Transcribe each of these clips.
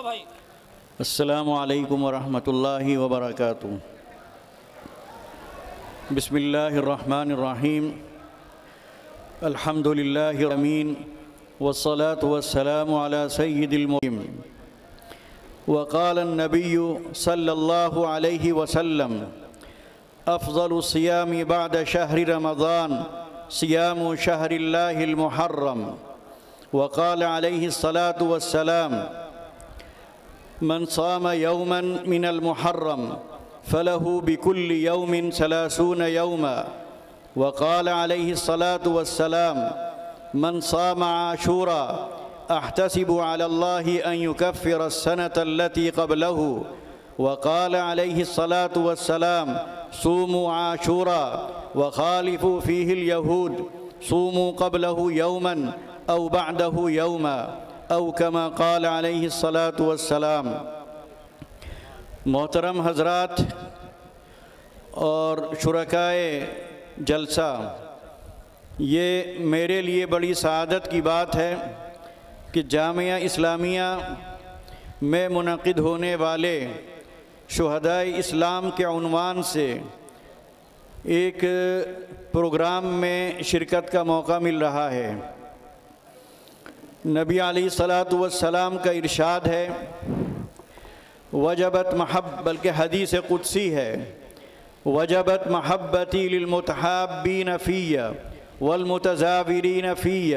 السلام علیکم ورحمۃ اللہ وبرکاتہ۔ بسم اللہ الرحمن الرحیم۔ الحمد للہ امین والصلاة والسلام علی سید المرسلین۔ وقال النبی صلی اللہ علیہ وسلم افضل الصیام بعد شہر رمضان صیام شہر اللہ المحرم۔ وقال علیہ الصلاة والسلام من صام يوما من المحرم فله بكل يوم 30 يوما۔ وقال عليه الصلاة والسلام من صام عاشورا أحتسب على الله أن يكفر السنة التي قبله۔ وقال عليه الصلاة والسلام صوموا عاشورا وخالفوا فيه اليهود صوموا قبله يوما أو بعده يوما او کما قال علیہ الصلاة والسلام۔ محترم حضرات اور شرکائے جلسہ، یہ میرے لیے بڑی سعادت کی بات ہے کہ جامعہ اسلامیہ میں منعقد ہونے والے شہدائے اسلام کے عنوان سے ایک پروگرام میں شرکت کا موقع مل رہا ہے۔ نبی علیہ الصلاۃ والسلام کا ارشاد ہے وجبت بلکہ حدیث قدسی ہے وجبت محبتی للمتحابین فی والمتزاورین فی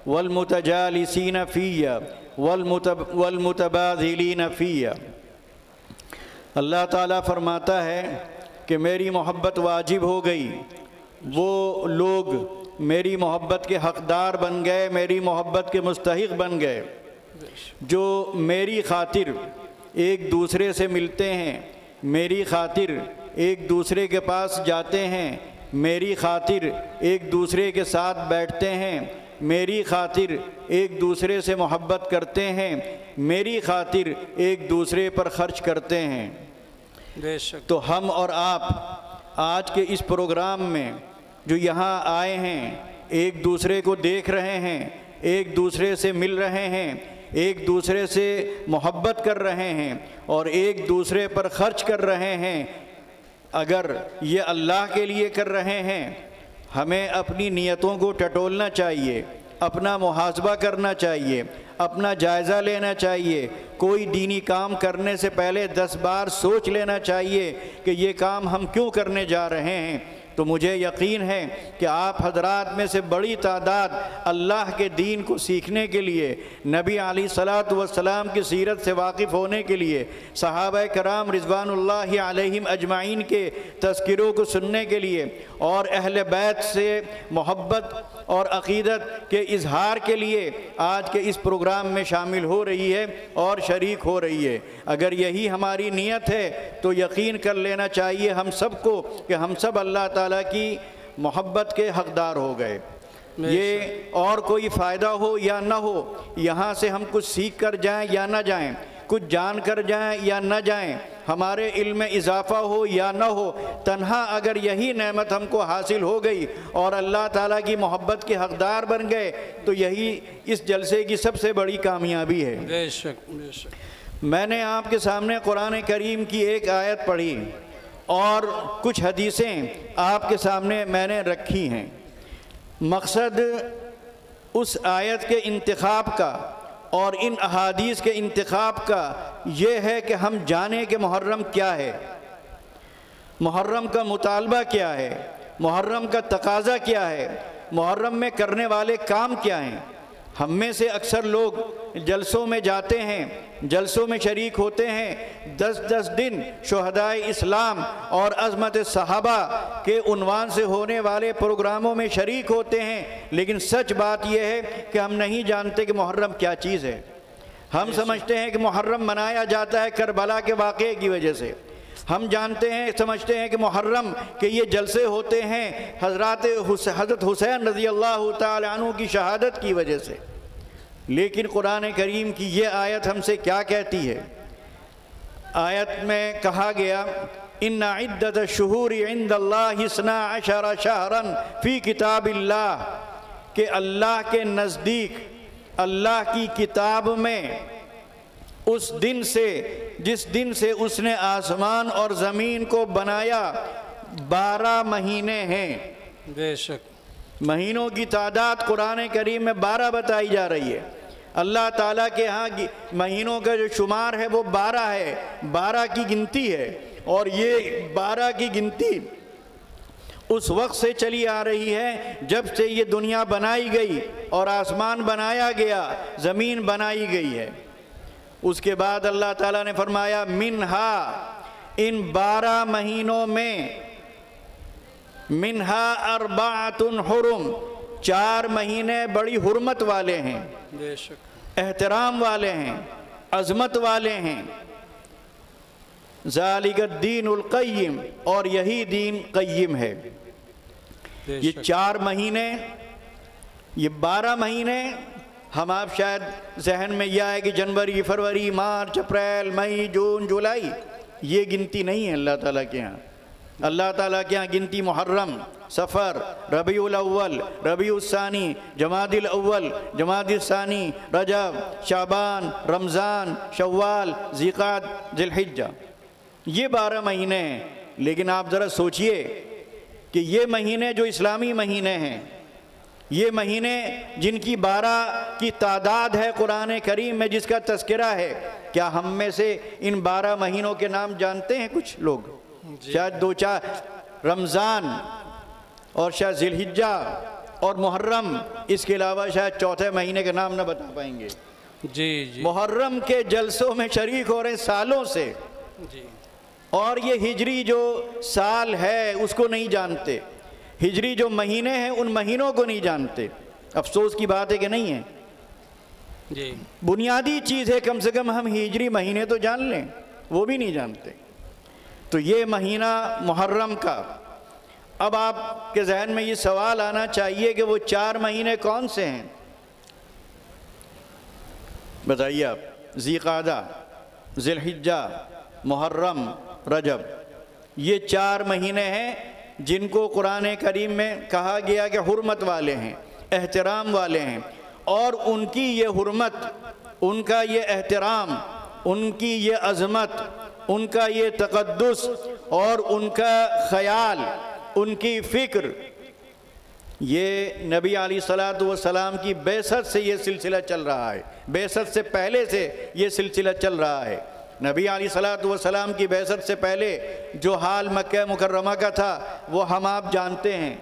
والمتجالسین فی والمتبادلین فی۔ اللہ تعالیٰ فرماتا ہے کہ میری محبت واجب ہو گئی، وہ لوگ میری محبت کے حقدار بن گئے، میری محبت کے مستحق بن گئے جو میری خاطر ایک دوسرے سے ملتے ہیں، میری خاطر ایک دوسرے کے پاس جاتے ہیں، میری خاطر ایک دوسرے کے ساتھ بیٹھتے ہیں، میری خاطر ایک دوسرے سے محبت کرتے ہیں، میری خاطر ایک دوسرے پر خرچ کرتے ہیں۔ تو ہم اور آپ آج کے اس پروگرام میں جو یہاں آئے ہیں، ایک دوسرے کو دیکھ رہے ہیں، ایک دوسرے سے مل رہے ہیں، ایک دوسرے سے محبت کر رہے ہیں اور ایک دوسرے پر خرچ کر رہے ہیں۔ اگر یہ اللہ کے لیے کر رہے ہیں، ہمیں اپنی نیتوں کو ٹٹولنا چاہیے، اپنا محاسبہ کرنا چاہیے، اپنا جائزہ لینا چاہیے۔ کوئی دینی کام کرنے سے پہلے 10 بار سوچ لینا چاہیے کہ یہ کام ہم کیوں کرنے جا رہے ہیں۔ تو مجھے یقین ہے کہ آپ حضرات میں سے بڑی تعداد اللہ کے دین کو سیکھنے کے لیے، نبی علیہ الصلاۃ والسلام کی سیرت سے واقف ہونے کے لیے، صحابہ کرام رضوان اللہ علیہم اجمعین کے تذکروں کو سننے کے لیے اور اہل بیت سے محبت اور عقیدت کے اظہار کے لیے آج کے اس پروگرام میں شامل ہو رہی ہے اور شریک ہو رہی ہے۔ اگر یہی ہماری نیت ہے تو یقین کر لینا چاہیے ہم سب کو کہ ہم سب اللہ تعالیٰ کی محبت کے حقدار ہو گئے۔ یہ اور کوئی فائدہ ہو یا نہ ہو، یہاں سے ہم کچھ سیکھ کر جائیں یا نہ جائیں، کچھ جان کر جائیں یا نہ جائیں، ہمارے علم میں اضافہ ہو یا نہ ہو، تنہا اگر یہی نعمت ہم کو حاصل ہو گئی اور اللہ تعالیٰ کی محبت کے حقدار بن گئے تو یہی اس جلسے کی سب سے بڑی کامیابی ہے۔ بے شک بے شک۔ میں نے آپ کے سامنے قرآن کریم کی ایک آیت پڑھی اور کچھ حدیثیں آپ کے سامنے میں نے رکھی ہیں۔ مقصد اس آیت کے انتخاب کا اور ان احادیث کے انتخاب کا یہ ہے کہ ہم جانیں کہ محرم کیا ہے، محرم کا مطالبہ کیا ہے، محرم کا تقاضا کیا ہے، محرم میں کرنے والے کام کیا ہیں۔ ہم میں سے اکثر لوگ جلسوں میں جاتے ہیں، جلسوں میں شریک ہوتے ہیں، 10 دن شہدائے اسلام اور عظمت صحابہ کے عنوان سے ہونے والے پروگراموں میں شریک ہوتے ہیں، لیکن سچ بات یہ ہے کہ ہم نہیں جانتے کہ محرم کیا چیز ہے۔ ہم سمجھتے ہیں کہ محرم منایا جاتا ہے کربلا کے واقعے کی وجہ سے، ہم جانتے ہیں سمجھتے ہیں کہ محرم کہ یہ جلسے ہوتے ہیں حضرت حسین رضی اللہ تعالی عنہ کی شہادت کی وجہ سے، لیکن قرآن کریم کی یہ آیت ہم سے کیا کہتی ہے؟ آیت میں کہا گیا ان عدت الشہور عند اللہ 12 شہرا فی کتاب اللہ، کہ اللہ کے نزدیک اللہ کی کتاب میں اس دن سے جس دن سے اس نے آسمان اور زمین کو بنایا 12 مہینے ہیں۔ بے شک مہینوں کی تعداد قرآن کریم میں 12 بتائی جا رہی ہے۔ اللہ تعالیٰ کے ہاں مہینوں کا جو شمار ہے وہ 12 ہے، 12 کی گنتی ہے، اور یہ 12 کی گنتی اس وقت سے چلی آ رہی ہے جب سے یہ دنیا بنائی گئی اور آسمان بنایا گیا، زمین بنائی گئی ہے۔ اس کے بعد اللہ تعالیٰ نے فرمایا منہا، ان 12 مہینوں میں، منہا اربعۃ حرم، 4 مہینے بڑی حرمت والے ہیں، بے شک احترام والے ہیں، عظمت والے ہیں۔ ذالک الدین القیم، اور یہی دین قیم ہے۔ یہ 4 مہینے، یہ 12 مہینے، ہم آپ شاید ذہن میں یہ آئے کہ جنوری، فروری، مارچ، اپریل، مئی، جون، جولائی، یہ گنتی نہیں ہے اللہ تعالیٰ کے ہاں۔ اللہ تعالیٰ کے ہاں گنتی محرم، صفر، ربیع الاول، ربیع الثانی، جمادی الاول، جمادی الثانی، رجب، شعبان، رمضان، شوال، ذی القعدہ، ذی الحجہ، یہ 12 مہینے ہیں۔ لیکن آپ ذرا سوچئے کہ یہ مہینے جو اسلامی مہینے ہیں، یہ مہینے جن کی 12 کی تعداد ہے قرآن کریم میں، جس کا تذکرہ ہے، کیا ہم میں سے ان 12 مہینوں کے نام جانتے ہیں کچھ لوگ؟ شاید 2-4، رمضان اور شاید ذی الحجہ اور محرم، اس کے علاوہ شاید چوتھے مہینے کا نام نہ بتا پائیں گے۔ جی محرم کے جلسوں میں شریک ہو رہے ہیں سالوں سے، جی، اور یہ ہجری جو سال ہے اس کو نہیں جانتے، ہجری جو مہینے ہیں ان مہینوں کو نہیں جانتے۔ افسوس کی بات ہے کہ نہیں ہے۔ جی بنیادی چیز ہے کم سے کم ہم ہجری مہینے تو جان لیں، وہ بھی نہیں جانتے۔ تو یہ مہینہ محرم کا، اب آپ کے ذہن میں یہ سوال آنا چاہیے کہ وہ 4 مہینے کون سے ہیں؟ بتائیے آپ۔ ذی القعدہ، ذی الحجہ، محرم، رجب، یہ 4 مہینے ہیں جن کو قرآن کریم میں کہا گیا کہ حرمت والے ہیں، احترام والے ہیں، اور ان کی یہ حرمت، ان کا یہ احترام، ان کی یہ عظمت، ان کا یہ تقدس اور ان کا خیال، ان کی فکر، یہ نبی علیہ الصلوۃ کی بعثت سے یہ سلسلہ چل رہا ہے۔ بعثت سے پہلے سے یہ سلسلہ چل رہا ہے۔ نبی علیہ الصلوۃ کی بعثت سے پہلے جو حال مکہ مکرمہ کا تھا وہ ہم آپ جانتے ہیں۔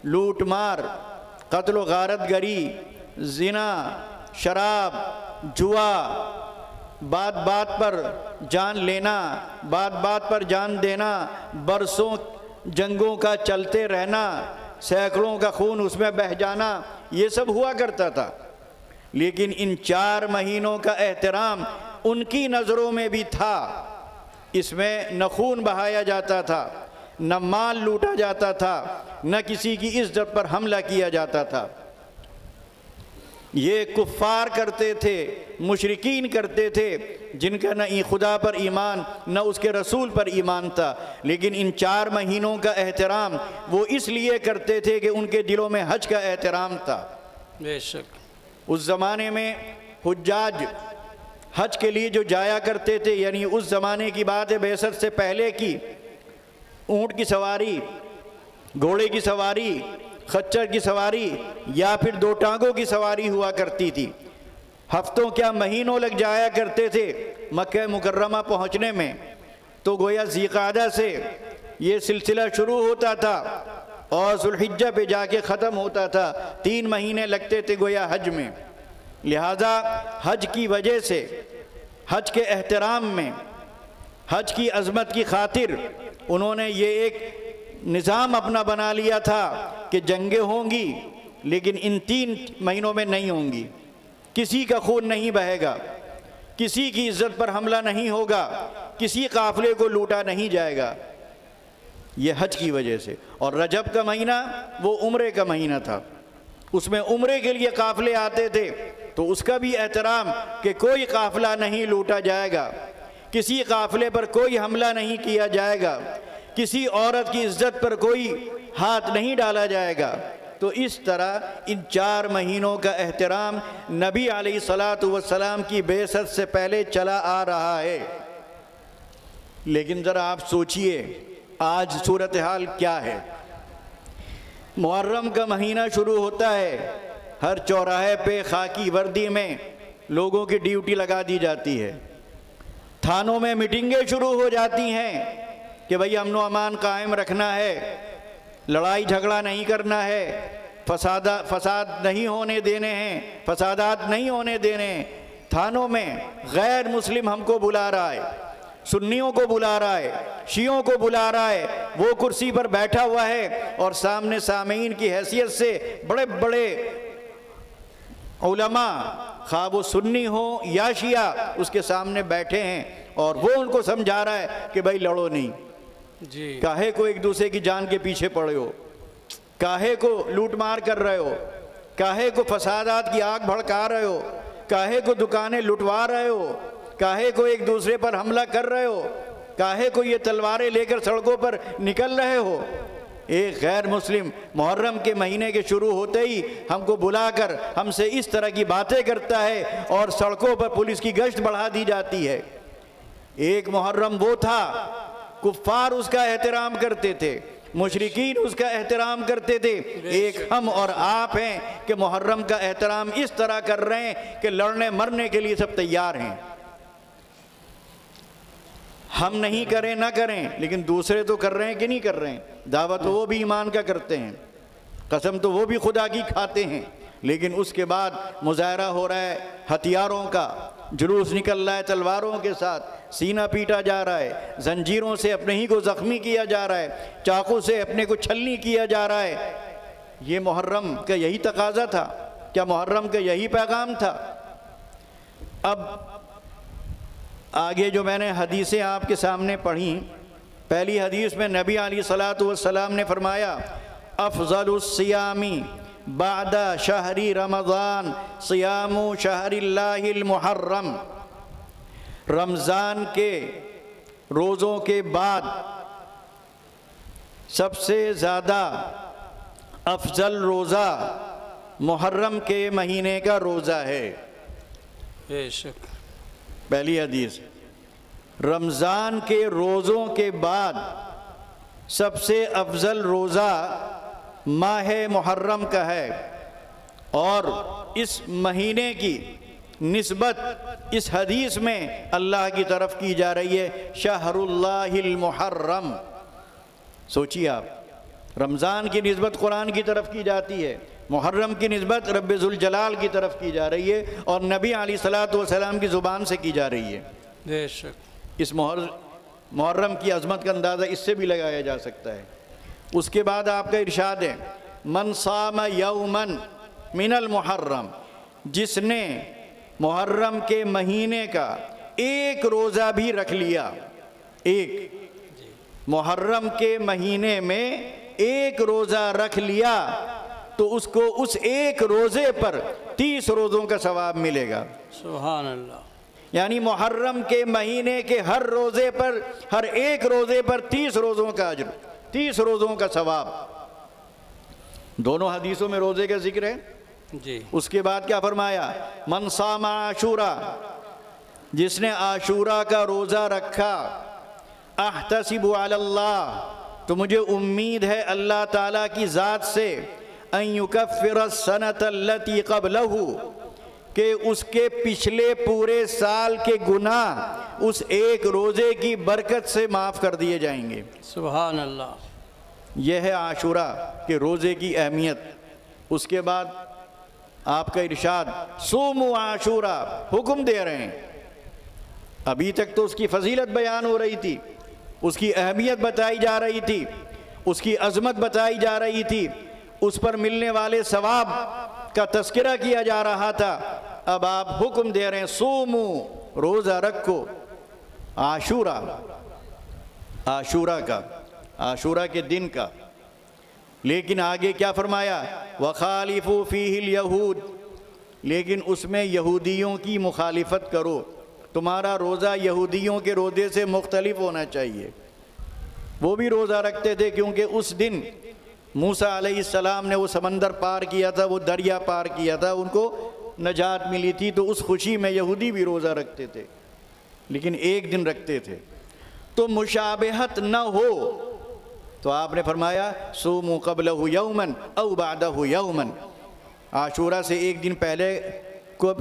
لوٹ مار، قتل و غارت گری، زنا، شراب، جوا، بات بات پر جان لینا، بات بات پر جان دینا، برسوں جنگوں کا چلتے رہنا، سینکڑوں کا خون اس میں بہہ جانا، یہ سب ہوا کرتا تھا۔ لیکن ان 4 مہینوں کا احترام ان کی نظروں میں بھی تھا۔ اس میں نہ خون بہایا جاتا تھا، نہ مال لوٹا جاتا تھا، نہ کسی کی عزت پر حملہ کیا جاتا تھا۔ یہ کفار کرتے تھے، مشرکین کرتے تھے، جن کا نہ خدا پر ایمان نہ اس کے رسول پر ایمان تھا۔ لیکن ان 4 مہینوں کا احترام وہ اس لیے کرتے تھے کہ ان کے دلوں میں حج کا احترام تھا۔ بے شک اس زمانے میں حجاج حج کے لیے جو جایا کرتے تھے، یعنی اس زمانے کی بات ہے، بعثت سے پہلے کی، اونٹ کی سواری، گھوڑے کی سواری، خچر کی سواری یا پھر 2 ٹانگوں کی سواری ہوا کرتی تھی۔ ہفتوں کیا مہینوں لگ جایا کرتے تھے مکہ مکرمہ پہنچنے میں۔ تو گویا ذی القعدہ سے یہ سلسلہ شروع ہوتا تھا اور ذی الحجہ پہ جا کے ختم ہوتا تھا۔ 3 مہینے لگتے تھے گویا حج میں۔ لہذا حج کی وجہ سے، حج کے احترام میں، حج کی عظمت کی خاطر انہوں نے یہ ایک نظام اپنا بنا لیا تھا کہ جنگیں ہوں گی لیکن ان 3 مہینوں میں نہیں ہوں گی، کسی کا خون نہیں بہے گا، کسی کی عزت پر حملہ نہیں ہوگا، کسی قافلے کو لوٹا نہیں جائے گا، یہ حج کی وجہ سے۔ اور رجب کا مہینہ وہ عمرے کا مہینہ تھا، اس میں عمرے کے لیے قافلے آتے تھے، تو اس کا بھی احترام کہ کوئی قافلہ نہیں لوٹا جائے گا، کسی قافلے پر کوئی حملہ نہیں کیا جائے گا، کسی عورت کی عزت پر کوئی ہاتھ نہیں ڈالا جائے گا۔ تو اس طرح ان 4 مہینوں کا احترام نبی علیہ الصلاۃ والسلام کی بعثت سے پہلے چلا آ رہا ہے۔ لیکن ذرا آپ سوچئے آج صورتحال کیا ہے۔ محرم کا مہینہ شروع ہوتا ہے، ہر چوراہے پہ خاکی وردی میں لوگوں کی ڈیوٹی لگا دی جاتی ہے، تھانوں میں میٹنگیں شروع ہو جاتی ہیں کہ بھئی امن و امان قائم رکھنا ہے، لڑائی جھگڑا نہیں کرنا ہے، فساد نہیں ہونے دینے ہیں، فسادات نہیں ہونے دینے ہیں۔ تھانوں میں غیر مسلم ہم کو بلا رہا ہے، سنیوں کو بلا رہا ہے، شیعوں کو بلا رہا ہے، وہ کرسی پر بیٹھا ہوا ہے اور سامنے سامعین کی حیثیت سے بڑے بڑے علماء خواہ وہ سنی ہوں یا شیعہ اس کے سامنے بیٹھے ہیں اور وہ ان کو سمجھا رہا ہے کہ بھائی لڑو نہیں، جی کاہے کو ایک دوسرے کی جان کے پیچھے پڑے ہو، کاہے کو لوٹ مار کر رہے ہو، کاہے کو فسادات کی آگ بھڑکا رہے ہو، کاہے کو دکانیں لٹوا رہے ہو، کاہے کو ایک دوسرے پر حملہ کر رہے ہو، کاہے کو یہ تلواریں لے کر سڑکوں پر نکل رہے ہو۔ ایک غیر مسلم محرم کے مہینے کے شروع ہوتے ہی ہم کو بلا کر ہم سے اس طرح کی باتیں کرتا ہے اور سڑکوں پر پولیس کی گشت بڑھا دی جاتی ہے۔ ایک محرم وہ تھا، کفار اس کا احترام کرتے تھے، مشرکین اس کا احترام کرتے تھے۔ ایک ہم اور آپ ہیں کہ محرم کا احترام اس طرح کر رہے ہیں کہ لڑنے مرنے کے لیے سب تیار ہیں۔ ہم نہیں کریں نہ کریں لیکن دوسرے تو کر رہے ہیں کہ نہیں کر رہے ہیں۔ دعوت تو وہ بھی ایمان کا کرتے ہیں، قسم تو وہ بھی خدا کی کھاتے ہیں، لیکن اس کے بعد مظاہرہ ہو رہا ہے ہتھیاروں کا، جلوس نکل رہا ہے تلواروں کے ساتھ، سینہ پیٹا جا رہا ہے، زنجیروں سے اپنے ہی کو زخمی کیا جا رہا ہے، چاقو سے اپنے کو چھلنی کیا جا رہا ہے۔ یہ محرم کا یہی تقاضا تھا؟ کیا محرم کا یہی پیغام تھا؟ اب آگے جو میں نے حدیثیں آپ کے سامنے پڑھیں، پہلی حدیث میں نبی علیہ الصلاۃ والسلام نے فرمایا افضل الصیام بعد شہر رمضان صیام شہر اللہ المحرم، رمضان کے روزوں کے بعد سب سے زیادہ افضل روزہ محرم کے مہینے کا روزہ ہے۔ بے شک پہلی حدیث، رمضان کے روزوں کے بعد سب سے افضل روزہ ماہ محرم کا ہے، اور اس مہینے کی نسبت اس حدیث میں اللہ کی طرف کی جا رہی ہے، شہر اللہ المحرم۔ سوچیے آپ، رمضان کی نسبت قرآن کی طرف کی جاتی ہے، محرم کی نسبت رب ذوالجلال کی طرف کی جا رہی ہے اور نبی علیہ الصلاۃ والسلام کی زبان سے کی جا رہی ہے۔ بے شک اس محرم کی عظمت کا اندازہ اس سے بھی لگایا جا سکتا ہے۔ اس کے بعد آپ کا ارشاد ہے من صام یوما من المحرم، جس نے محرم کے مہینے کا ایک روزہ بھی رکھ لیا، ایک محرم کے مہینے میں ایک روزہ رکھ لیا تو اس کو اس ایک روزے پر 30 روزوں کا ثواب ملے گا۔ سبحان اللہ۔ یعنی محرم کے مہینے کے ہر روزے پر، ہر ایک روزے پر 30 روزوں کا اجر، 30 روزوں کا ثواب۔ دونوں حدیثوں میں روزے کا ذکر ہے۔ جی اس کے بعد کیا فرمایا؟ من صام عاشورا، جس نے عاشورا کا روزہ رکھا، احتسب علی اللہ، تو مجھے امید ہے اللہ تعالیٰ کی ذات سے، ان یکفر السنۃ التی قبلہ، کہ اس کے پچھلے پورے سال کے گناہ اس ایک روزے کی برکت سے معاف کر دیے جائیں گے۔ سبحان اللہ۔ یہ ہے عاشورہ کے روزے کی اہمیت۔ اس کے بعد آپ کا ارشاد صوموا عاشورہ، حکم دے رہے ہیں۔ ابھی تک تو اس کی فضیلت بیان ہو رہی تھی، اس کی اہمیت بتائی جا رہی تھی، اس کی عظمت بتائی جا رہی تھی، اس پر ملنے والے ثواب کا تذکرہ کیا جا رہا تھا۔ اب آپ حکم دے رہے ہیں صومو، روزہ رکھو عاشورہ، عاشورہ کا، عاشورہ کے دن کا۔ لیکن آگے کیا فرمایا؟ وَخَالِفُوا فِيهِ الْيَهُودِ، لیکن اس میں یہودیوں کی مخالفت کرو، تمہارا روزہ یہودیوں کے روزے سے مختلف ہونا چاہیے۔ وہ بھی روزہ رکھتے تھے کیونکہ اس دن موسیٰ علیہ السلام نے وہ سمندر پار کیا تھا، وہ دریا پار کیا تھا، ان کو نجات ملی تھی، تو اس خوشی میں یہودی بھی روزہ رکھتے تھے، لیکن ایک دن رکھتے تھے۔ تو مشابہت نہ ہو تو آپ نے فرمایا صوموا قبلہ یوما او بعدہ یوما، عاشورہ سے ایک دن پہلے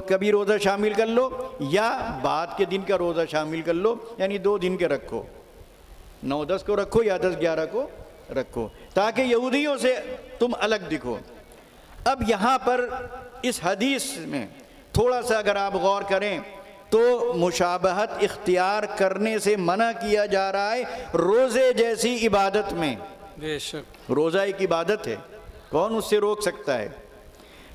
کبھی روزہ شامل کر لو یا بعد کے دن کا روزہ شامل کر لو، یعنی 2 دن کے رکھو، 9-10 کو رکھو یا 10-11 کو رکھو، تاکہ یہودیوں سے تم الگ دکھو۔ اب یہاں پر اس حدیث میں تھوڑا سا اگر آپ غور کریں تو مشابہت اختیار کرنے سے منع کیا جا رہا ہے روزے جیسی عبادت میں۔ بے شک روزہ ایک عبادت ہے، کون اس سے روک سکتا ہے؟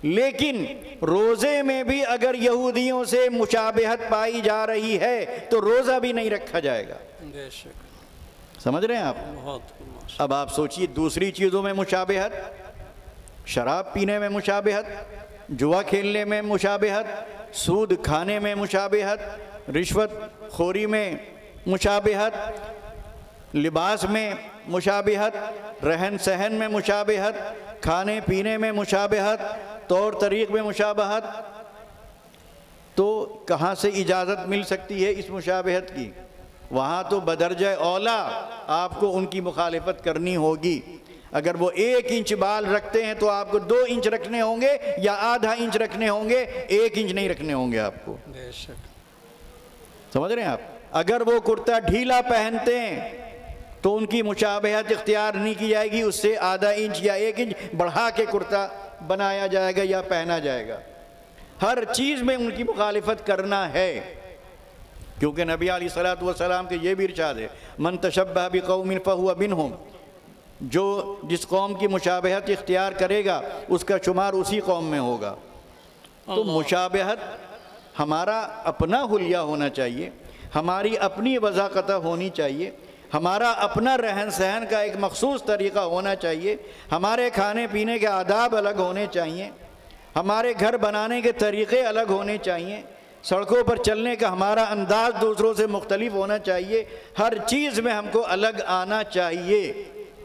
لیکن روزے میں بھی اگر یہودیوں سے مشابہت پائی جا رہی ہے تو روزہ بھی نہیں رکھا جائے گا۔ بے شک سمجھ رہے ہیں آپ؟ بہت اب آپ سوچئے دوسری چیزوں میں مشابہت، شراب پینے میں مشابہت، جوا کھیلنے میں مشابہت، سود کھانے میں مشابہت، رشوت خوری میں مشابہت، لباس میں مشابہت، رہن سہن میں مشابہت، کھانے پینے میں مشابہت، طور طریق میں مشابہت، تو کہاں سے اجازت مل سکتی ہے اس مشابہت کی؟ وہاں تو بدرجہ اولا آپ کو ان کی مخالفت کرنی ہوگی۔ اگر وہ 1 انچ بال رکھتے ہیں تو آپ کو 2 انچ رکھنے ہوں گے یا آدھا انچ رکھنے ہوں گے، 1 انچ نہیں رکھنے ہوں گے آپ کو۔ بے شک سمجھ رہے ہیں آپ؟ اگر وہ کرتا ڈھیلا پہنتے ہیں تو ان کی مشابہت اختیار نہیں کی جائے گی، اس سے آدھا انچ یا 1 انچ بڑھا کے کرتا بنایا جائے گا یا پہنا جائے گا۔ ہر چیز میں ان کی مخالفت کرنا ہے، کیونکہ نبی علیہ الصلوۃ والسلام کے یہ بھی ارشاد ہے من تشبہ بقوم فہو منہم، جو جس قوم کی مشابہت اختیار کرے گا اس کا شمار اسی قوم میں ہوگا۔ تو مشابہت ہمارا اپنا حلیہ ہونا چاہیے، ہماری اپنی وضاقتہ ہونی چاہیے، ہمارا اپنا رہن سہن کا ایک مخصوص طریقہ ہونا چاہیے، ہمارے کھانے پینے کے آداب الگ ہونے چاہیے، ہمارے گھر بنانے کے طریقے الگ ہونے چاہیے، سڑکوں پر چلنے کا ہمارا انداز دوسروں سے مختلف ہونا چاہیے، ہر چیز میں ہم کو الگ آنا چاہیے۔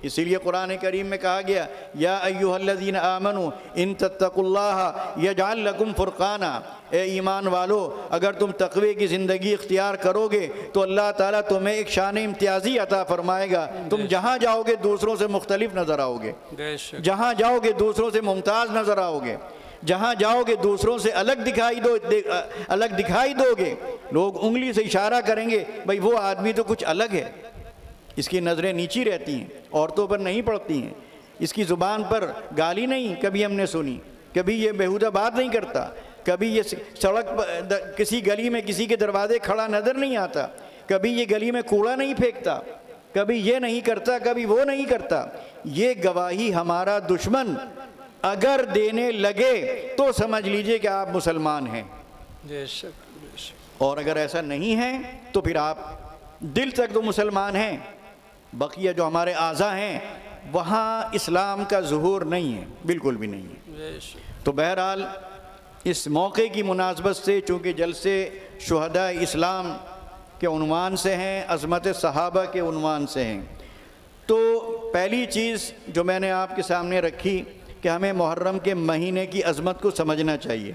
اسی لیے قرآن کریم میں کہا گیا یا ایھا الذین آمنوا ان تتقوا اللہ یجعل لکم فرقانا، اے ایمان والو اگر تم تقوی کی زندگی اختیار کرو گے تو اللہ تعالیٰ تمہیں ایک شان امتیازی عطا فرمائے گا، تم جہاں جاؤ گے دوسروں سے مختلف نظر آؤ گے، بے شک جہاں جاؤ گے دوسروں سے ممتاز نظر آؤ گے، جہاں جاؤ گے دوسروں سے الگ دکھائی دو گے، لوگ انگلی سے اشارہ کریں گے بھئی وہ آدمی تو کچھ الگ ہے، اس کی نظریں نیچی رہتی ہیں، عورتوں پر نہیں پڑتی ہیں، اس کی زبان پر گالی نہیں کبھی ہم نے سنی، کبھی یہ بیہودہ بات نہیں کرتا، کبھی یہ سڑک پر کسی گلی میں کسی کے دروازے کھڑا نظر نہیں آتا، کبھی یہ گلی میں کوڑا نہیں پھینکتا، کبھی یہ نہیں کرتا، کبھی وہ نہیں کرتا۔ یہ گواہی ہمارا دشمن اگر دینے لگے تو سمجھ لیجئے کہ آپ مسلمان ہیں، بے شک بے شک اور اگر ایسا نہیں ہے تو پھر آپ دل تک تو مسلمان ہیں، بقیہ جو ہمارے اعضاء ہیں وہاں اسلام کا ظہور نہیں ہے، بالکل بھی نہیں ہے۔ بے شک تو بہرحال اس موقع کی مناسبت سے چونکہ جلسے شہداء اسلام کے عنوان سے ہیں، عظمت صحابہ کے عنوان سے ہیں، تو پہلی چیز جو میں نے آپ کے سامنے رکھی کہ ہمیں محرم کے مہینے کی عظمت کو سمجھنا چاہیے۔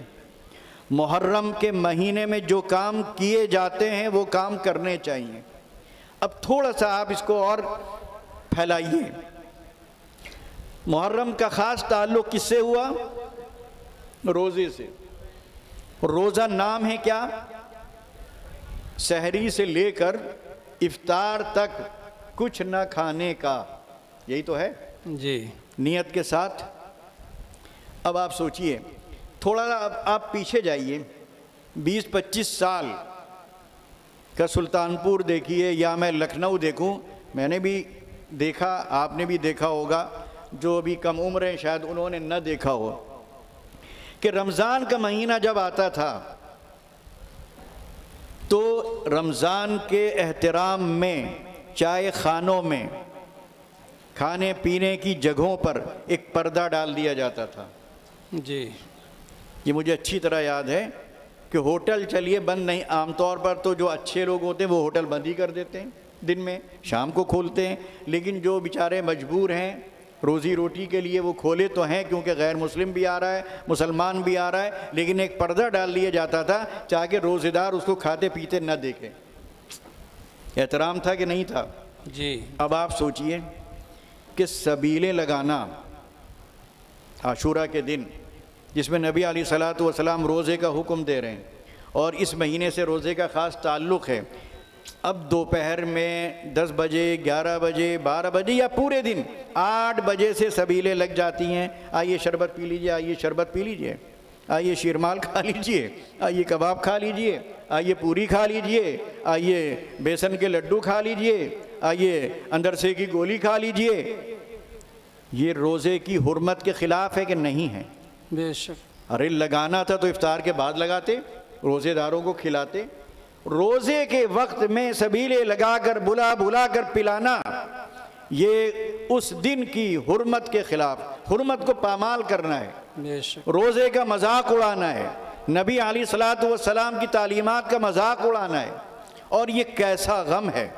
محرم کے مہینے میں جو کام کیے جاتے ہیں وہ کام کرنے چاہیے۔ اب تھوڑا سا آپ اس کو اور پھیلائیے۔ محرم کا خاص تعلق کس سے ہوا؟ روزے سے۔ روزہ نام ہے کیا؟ سحری سے لے کر افطار تک کچھ نہ کھانے کا، یہی تو ہے جی نیت کے ساتھ۔ اب آپ سوچئے تھوڑا آپ پیچھے جائیے، 20-25 سال کا سلطان پور دیکھیے یا میں لکھنؤ دیکھوں، میں نے بھی دیکھا، آپ نے بھی دیکھا ہوگا، جو ابھی کم عمر ہیں شاید انہوں نے نہ دیکھا ہو، کہ رمضان کا مہینہ جب آتا تھا تو رمضان کے احترام میں چائے خانوں میں کھانے پینے کی جگہوں پر ایک پردہ ڈال دیا جاتا تھا۔ جی یہ مجھے اچھی طرح یاد ہے کہ ہوٹل چلیے بند نہیں، عام طور پر تو جو اچھے لوگ ہوتے ہیں وہ ہوٹل بند ہی کر دیتے ہیں، دن میں شام کو کھولتے ہیں، لیکن جو بیچارے مجبور ہیں روزی روٹی کے لیے وہ کھولے تو ہیں کیونکہ غیر مسلم بھی آ رہا ہے، مسلمان بھی آ رہا ہے، لیکن ایک پردہ ڈال لیا جاتا تھا تاکہ روزے دار اس کو کھاتے پیتے نہ دیکھیں۔ احترام تھا کہ نہیں تھا؟ جی اب آپ سوچئے کہ سبیلیں لگانا عاشورہ کے دن، جس میں نبی علیہ الصلوۃ والسلام روزے کا حکم دے رہے ہیں اور اس مہینے سے روزے کا خاص تعلق ہے، اب دوپہر میں 10 بجے 11 بجے 12 بجے یا پورے دن 8 بجے سے سبیلیں لگ جاتی ہیں، آئیے شربت پی لیجئے، آئیے شربت پی لیجئے، آئیے شیرمال کھا لیجئے، آئیے کباب کھا لیجئے، آئیے پوری کھا لیجئے، آئیے بیسن کے لڈو کھا لیجئے، آئیے اندرسے کی گولی کھا لیجئے۔ یہ روزے کی حرمت کے خلاف ہے کہ نہیں ہے؟ بے شک۔ ارے لگانا تھا تو افطار کے بعد لگاتے، روزے داروں کو کھلاتے۔ روزے کے وقت میں سبیلے لگا کر بلا کر پلانا، یہ اس دن کی حرمت کے خلاف، حرمت کو پامال کرنا ہے، بے شک۔ روزے کا مذاق اڑانا ہے، نبی علیہ الصلوۃ والسلام کی تعلیمات کا مذاق اڑانا ہے۔ اور یہ کیسا غم ہے،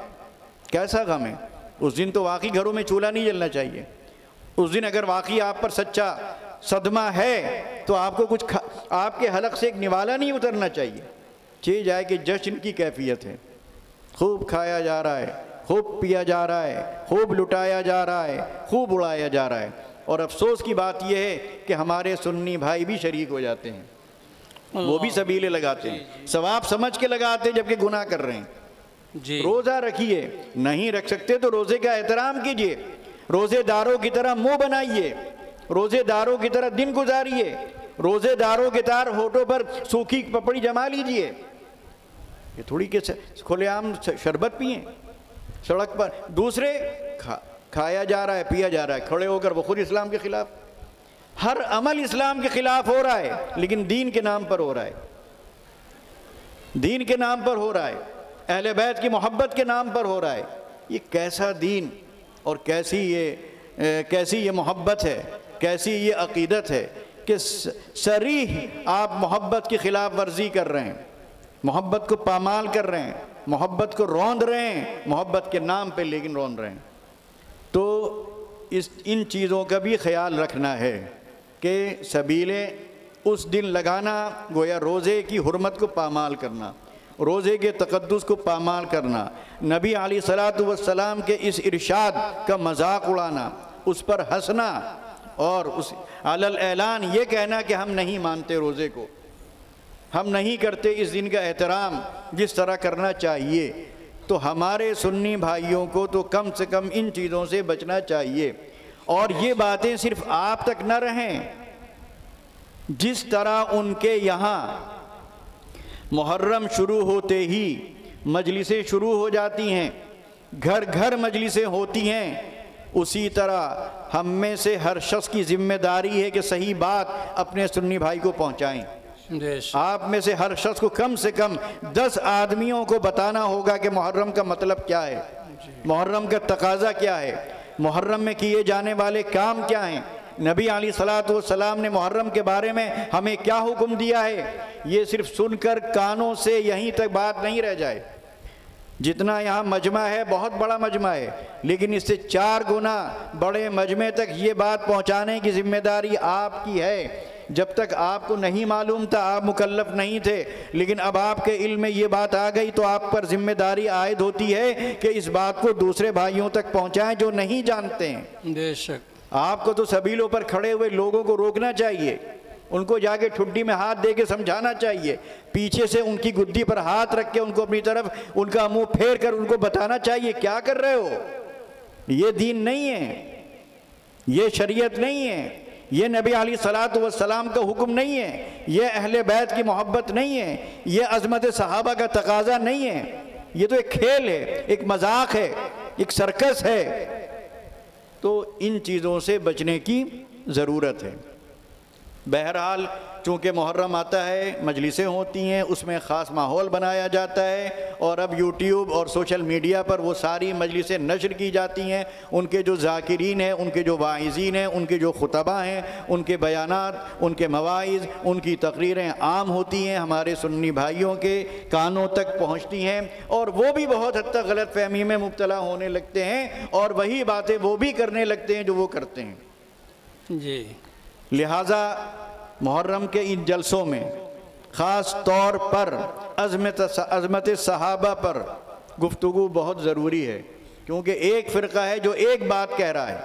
کیسا غم ہے۔ اس دن تو واقعی گھروں میں چولہا نہیں جلنا چاہیے۔ اس دن اگر واقعی آپ پر سچا صدمہ ہے تو آپ کو کچھ آپ کے حلق سے ایک نوالا نہیں اترنا چاہیے۔ چیز جائے کہ جشن کی کیفیت ہے، خوب کھایا جا رہا ہے، خوب پیا جا رہا ہے، خوب لٹایا جا رہا ہے، خوب اڑایا جا رہا ہے۔ اور افسوس کی بات یہ ہے کہ ہمارے سنی بھائی بھی شریک ہو جاتے ہیں، وہ بھی سبیلے لگاتے ہیں، ثواب سمجھ کے لگاتے ہیں جبکہ گناہ کر رہے ہیں۔ جی روزہ رکھیے، نہیں رکھ سکتے تو روزے کا احترام کیجئے، روزے داروں کی طرح منہ بنائیے، روزے داروں کی طرح دن گزاریے، روزے داروں کے طرح ہونٹوں پر سوکھی پپڑی جما لیجئے۔ یہ تھوڑی کہ کھلے عام شربت پئیں سڑک پر، دوسرے کھایا جا رہا ہے، پیا جا رہا ہے، کھڑے ہو کر وہ خود اسلام کے خلاف۔ ہر عمل اسلام کے خلاف ہو رہا ہے لیکن دین کے نام پر ہو رہا ہے، دین کے نام پر ہو رہا ہے، اہل بیت کی محبت کے نام پر ہو رہا ہے۔ یہ کیسا دین اور کیسی یہ محبت ہے، کیسی یہ عقیدت ہے کہ صریح آپ محبت کی خلاف ورزی کر رہے ہیں، محبت کو پامال کر رہے ہیں، محبت کو روند رہے ہیں، محبت کے نام پہ لیکن روند رہے ہیں۔ تو ان چیزوں کا بھی خیال رکھنا ہے کہ سبیلیں اس دن لگانا گویا روزے کی حرمت کو پامال کرنا، روزے کے تقدس کو پامال کرنا، نبی علیہ الصلوۃ والسلام کے اس ارشاد کا مذاق اڑانا، اس پر ہنسنا اور اس علی الاعلان یہ کہنا کہ ہم نہیں مانتے روزے کو، ہم نہیں کرتے اس دن کا احترام جس طرح کرنا چاہیے۔ تو ہمارے سنی بھائیوں کو تو کم سے کم ان چیزوں سے بچنا چاہیے، اور یہ باتیں صرف آپ تک نہ رہیں۔ جس طرح ان کے یہاں محرم شروع ہوتے ہی مجلسیں شروع ہو جاتی ہیں، گھر گھر مجلسیں ہوتی ہیں، اسی طرح ہم میں سے ہر شخص کی ذمہ داری ہے کہ صحیح بات اپنے سنی بھائی کو پہنچائیں۔ آپ میں سے ہر شخص کو کم سے کم 10 آدمیوں کو بتانا ہوگا کہ محرم کا مطلب کیا ہے، محرم کا تقاضا کیا ہے، محرم میں کیے جانے والے کام کیا ہیں، نبی علیہ الصلوۃ والسلام نے محرم کے بارے میں ہمیں کیا حکم دیا ہے۔ یہ صرف سن کر کانوں سے یہیں تک بات نہیں رہ جائے۔ جتنا یہاں مجمع ہے بہت بڑا مجمع ہے، لیکن اس سے 4 گنا بڑے مجمع تک یہ بات پہنچانے کی ذمہ داری آپ کی ہے۔ جب تک آپ کو نہیں معلوم تھا، آپ مکلف نہیں تھے، لیکن اب آپ کے علم میں یہ بات آ گئی تو آپ پر ذمہ داری عائد ہوتی ہے کہ اس بات کو دوسرے بھائیوں تک پہنچائیں جو نہیں جانتے ہیں۔ بے شک آپ کو تو سبیلوں پر کھڑے ہوئے لوگوں کو روکنا چاہیے، ان کو جا کے ٹھڈی میں ہاتھ دے کے سمجھانا چاہیے، پیچھے سے ان کی گدی پر ہاتھ رکھ کے ان کو اپنی طرف ان کا منہ پھیر کر ان کو بتانا چاہیے کیا کر رہے ہو، یہ دین نہیں ہے، یہ شریعت نہیں ہے، یہ نبی علیہ الصلوۃ والسلام کا حکم نہیں ہے، یہ اہل بیت کی محبت نہیں ہے، یہ عظمت صحابہ کا تقاضا نہیں ہے، یہ تو ایک کھیل ہے، ایک مذاق ہے، ایک سرکس ہے۔ تو ان چیزوں سے بچنے کی ضرورت ہے۔ بہرحال چونکہ محرم آتا ہے، مجلسیں ہوتی ہیں، اس میں خاص ماحول بنایا جاتا ہے، اور اب یوٹیوب اور سوشل میڈیا پر وہ ساری مجلسیں نشر کی جاتی ہیں، ان کے جو ذاکرین ہیں، ان کے جو واعظین ہیں، ان کے جو خطبہ ہیں، ان کے بیانات، ان کے مواعظ، ان کی تقریریں عام ہوتی ہیں، ہمارے سنی بھائیوں کے کانوں تک پہنچتی ہیں، اور وہ بھی بہت حد تک غلط فہمی میں مبتلا ہونے لگتے ہیں، اور وہی باتیں وہ بھی کرنے لگتے ہیں جو وہ کرتے ہیں۔ جی لہٰذا محرم کے ان جلسوں میں خاص طور پر عظمت صحابہ پر گفتگو بہت ضروری ہے، کیونکہ ایک فرقہ ہے جو ایک بات کہہ رہا ہے،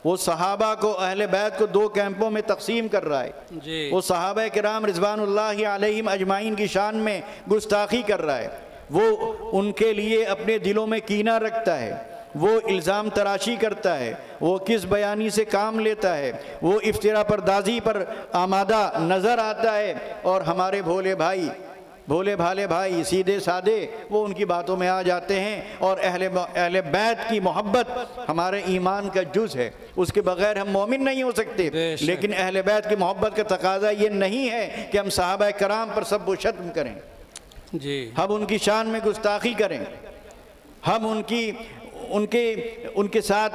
وہ صحابہ کو، اہل بیت کو دو کیمپوں میں تقسیم کر رہا ہے، جی وہ صحابہ کرام رضوان اللہ علیہم اجمعین کی شان میں گستاخی کر رہا ہے، وہ ان کے لیے اپنے دلوں میں کینہ رکھتا ہے، وہ الزام تراشی کرتا ہے، وہ کس بیانی سے کام لیتا ہے، وہ افتراء پردازی پر آمادہ نظر آتا ہے، اور ہمارے بھولے بھالے بھائی سیدھے سادے وہ ان کی باتوں میں آ جاتے ہیں، اور اہل بیت کی محبت ہمارے ایمان کا جز ہے، اس کے بغیر ہم مومن نہیں ہو سکتے، لیکن اہل بیت کی محبت کا تقاضا یہ نہیں ہے کہ ہم صحابہ کرام پر سب و شتم کریں، جی ہم ان کی شان میں گستاخی کریں، ہم ان کے ساتھ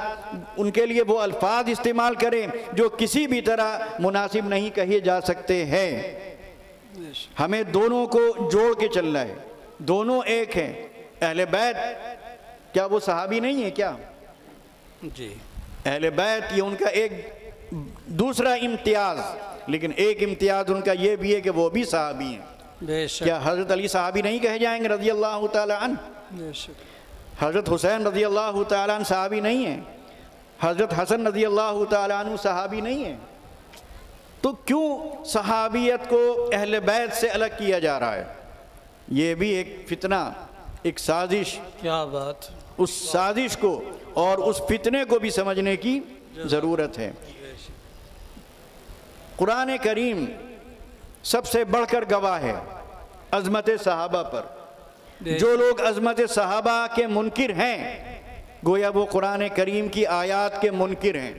ان کے لیے وہ الفاظ استعمال کریں جو کسی بھی طرح مناسب نہیں کہے جا سکتے ہیں۔ ہمیں دونوں کو جوڑ کے چلنا ہے، دونوں ایک ہیں۔ اہل بیت کیا وہ صحابی نہیں ہے کیا؟ جی اہل بیت یہ ان کا ایک دوسرا امتیاز، لیکن ایک امتیاز ان کا یہ بھی ہے کہ وہ بھی صحابی ہیں۔ بے شک کیا حضرت علی صحابی نہیں کہے جائیں گے رضی اللہ تعالی عنہ؟ بے شک حضرت حسین رضی اللہ تعالیٰ عنہ صحابی نہیں ہیں؟ حضرت حسن رضی اللہ تعالیٰ عنہ صحابی نہیں ہیں؟ تو کیوں صحابیت کو اہل بیت سے الگ کیا جا رہا ہے؟ یہ بھی ایک فتنہ، ایک سازش، کیا بات، اس سازش کو اور اس فتنے کو بھی سمجھنے کی ضرورت ہے۔ قرآن کریم سب سے بڑھ کر گواہ ہے عظمت صحابہ پر۔ جو لوگ عظمت صحابہ کے منکر ہیں گویا وہ قرآن کریم کی آیات کے منکر ہیں،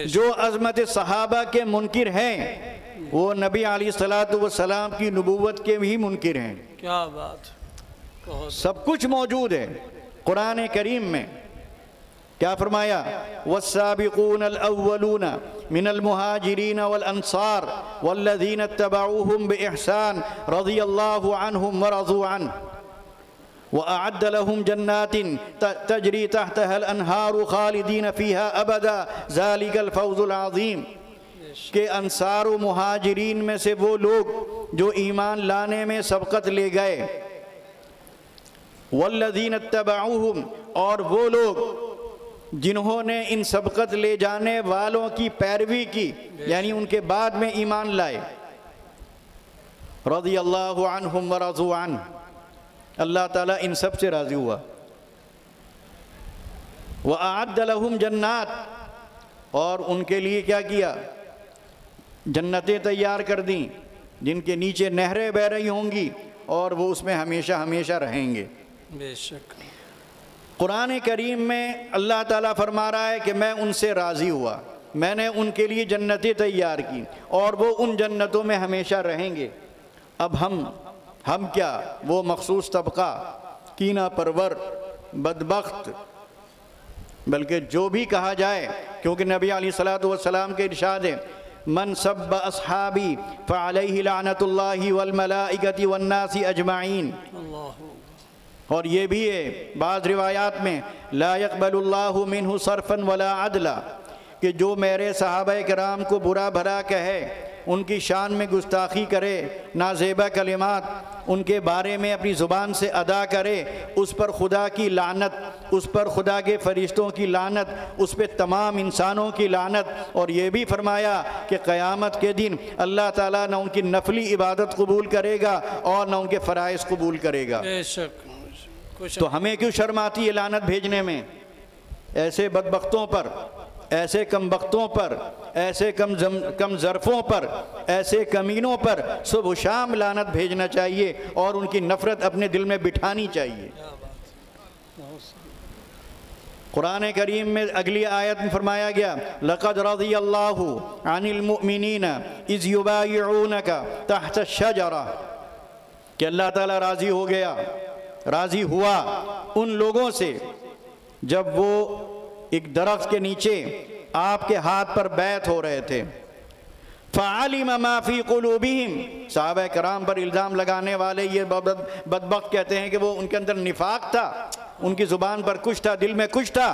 جو عظمت صحابہ کے منکر ہیں وہ نبی علیہ السلام کی نبوت کے بھی منکر ہیں۔ کیا بات، سب کچھ موجود ہے قرآن کریم میں۔ کیا فرمایا؟ والسابقون الاولون من المہاجرین والانصار والذین اتبعوهم بإحسان رضی اللہ عنہم ورضوا عنہ وأعد لهم جنات تجري تحتها الأنهار خالدين فيها أبدا ذلك الفوز العظيم۔ کہ انصار و مہاجرین میں سے وہ لوگ جو ایمان لانے میں سبقت لے گئے، والذین اتبعوہم اور وہ لوگ جنہوں نے ان سبقت لے جانے والوں کی پیروی کی، یعنی ان کے بعد میں ایمان لائے، رضی اللہ عنہم ورضوا عنہ، اللہ تعالیٰ ان سب سے راضی ہوا۔ وَأَعَدَّ لَهُمْ جَنَّاتٍ اور ان کے لیے کیا کیا؟ جنتیں تیار کر دیں جن کے نیچے نہریں بہہ رہی ہوں گی اور وہ اس میں ہمیشہ ہمیشہ رہیں گے۔ بے شک قرآن کریم میں اللہ تعالیٰ فرما رہا ہے کہ میں ان سے راضی ہوا، میں نے ان کے لیے جنتیں تیار کی اور وہ ان جنتوں میں ہمیشہ رہیں گے۔ اب ہم کیا، وہ مخصوص طبقہ کینہ پرور بدبخت، بلکہ جو بھی کہا جائے، کیونکہ نبی علیہ السلام کے ارشاد ہے من سب اصحابی فعلیہ لعنت اللہ والملائکۃ والناس اجمعین۔ اللہ، اور یہ بھی ہے بعض روایات میں لا يقبل اللہ منہ صرفا ولا عدلا، کہ جو میرے صحابہ کرام کو برا بھلا کہے، ان کی شان میں گستاخی کرے، نازیبہ کلمات ان کے بارے میں اپنی زبان سے ادا کرے، اس پر خدا کی لعنت، اس پر خدا کے فرشتوں کی لعنت، اس پہ تمام انسانوں کی لعنت۔ اور یہ بھی فرمایا کہ قیامت کے دن اللہ تعالیٰ نہ ان کی نفلی عبادت قبول کرے گا اور نہ ان کے فرائض قبول کرے گا۔ بے شک تو ہمیں کیوں شرم آتی ہے لعنت بھیجنے میں؟ ایسے بدبختوں پر، ایسے کم بختوں پر، ایسے کم ظرفوں پر، ایسے کمینوں پر صبح و شام لعنت بھیجنا چاہیے اور ان کی نفرت اپنے دل میں بٹھانی چاہیے۔ قرآن کریم میں اگلی آیت میں فرمایا گیا لَقَدْ رَضِيَ اللَّهُ عَنِ الْمُؤْمِنِينَ إِذْ يُبَايِعُونَكَ تَحْتَ الشَّجَرَةِ کہ اللہ تعالیٰ راضی ہو گیا، راضی ہوا ان لوگوں سے جب وہ ایک درخت کے نیچے آپ کے ہاتھ پر بیعت ہو رہے تھے۔ فَعَلِمَ مَا فِي قُلُوبِهِمْ صحابہ کرام پر الزام لگانے والے یہ بدبخت کہتے ہیں کہ وہ ان کے اندر نفاق تھا، ان کی زبان پر کچھ تھا، دل میں کچھ تھا،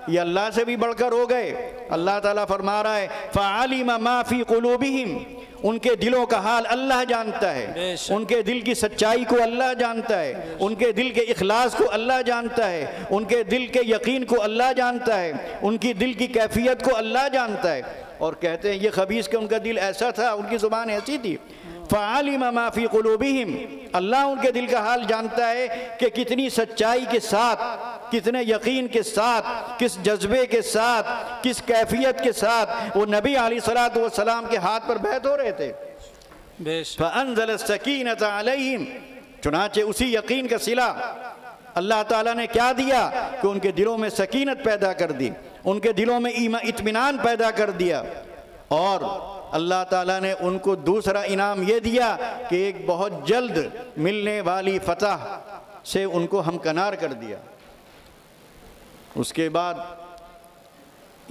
یہ اللہ سے بھی بڑھ کر ہو گئے۔ اللہ تعالیٰ فرما رہا ہے فَعَلِمَ مَا فِي قُلُوبِهِمْ ان کے دلوں کا حال اللہ جانتا ہے، ان کے دل کی سچائی کو اللہ جانتا ہے، ان کے دل کے اخلاص کو اللہ جانتا ہے، ان کے دل کے یقین کو اللہ جانتا ہے، ان کی دل کی کیفیت کو اللہ جانتا ہے۔ اور کہتے ہیں یہ خبیث کہ ان کا دل ایسا تھا، ان کی زبان ایسی تھی۔ فَعَلِمَ مَا فِي قُلُوبِهِمْ اللہ ان کے دل کا حال جانتا ہے کہ کتنی سچائی کے ساتھ، کتنے یقین کے ساتھ، کس جذبے کے ساتھ، کس کیفیت کے ساتھ وہ نبی علیہ الصلوۃ والسلام کے ہاتھ پر بیعت ہو رہے تھے۔ فَأَنزَلَ السَّكِينَةَ عَلَيْهِمْ چنانچہ اسی یقین کا صلہ اللہ تعالیٰ نے کیا دیا کہ ان کے دلوں میں سکینت پیدا کر دی، ان کے دلوں میں اطمینان پیدا کر دیا، اور اللہ تعالیٰ نے ان کو دوسرا انعام یہ دیا کہ ایک بہت جلد ملنے والی فتح سے ان کو ہمکنار کر دیا۔ اس کے بعد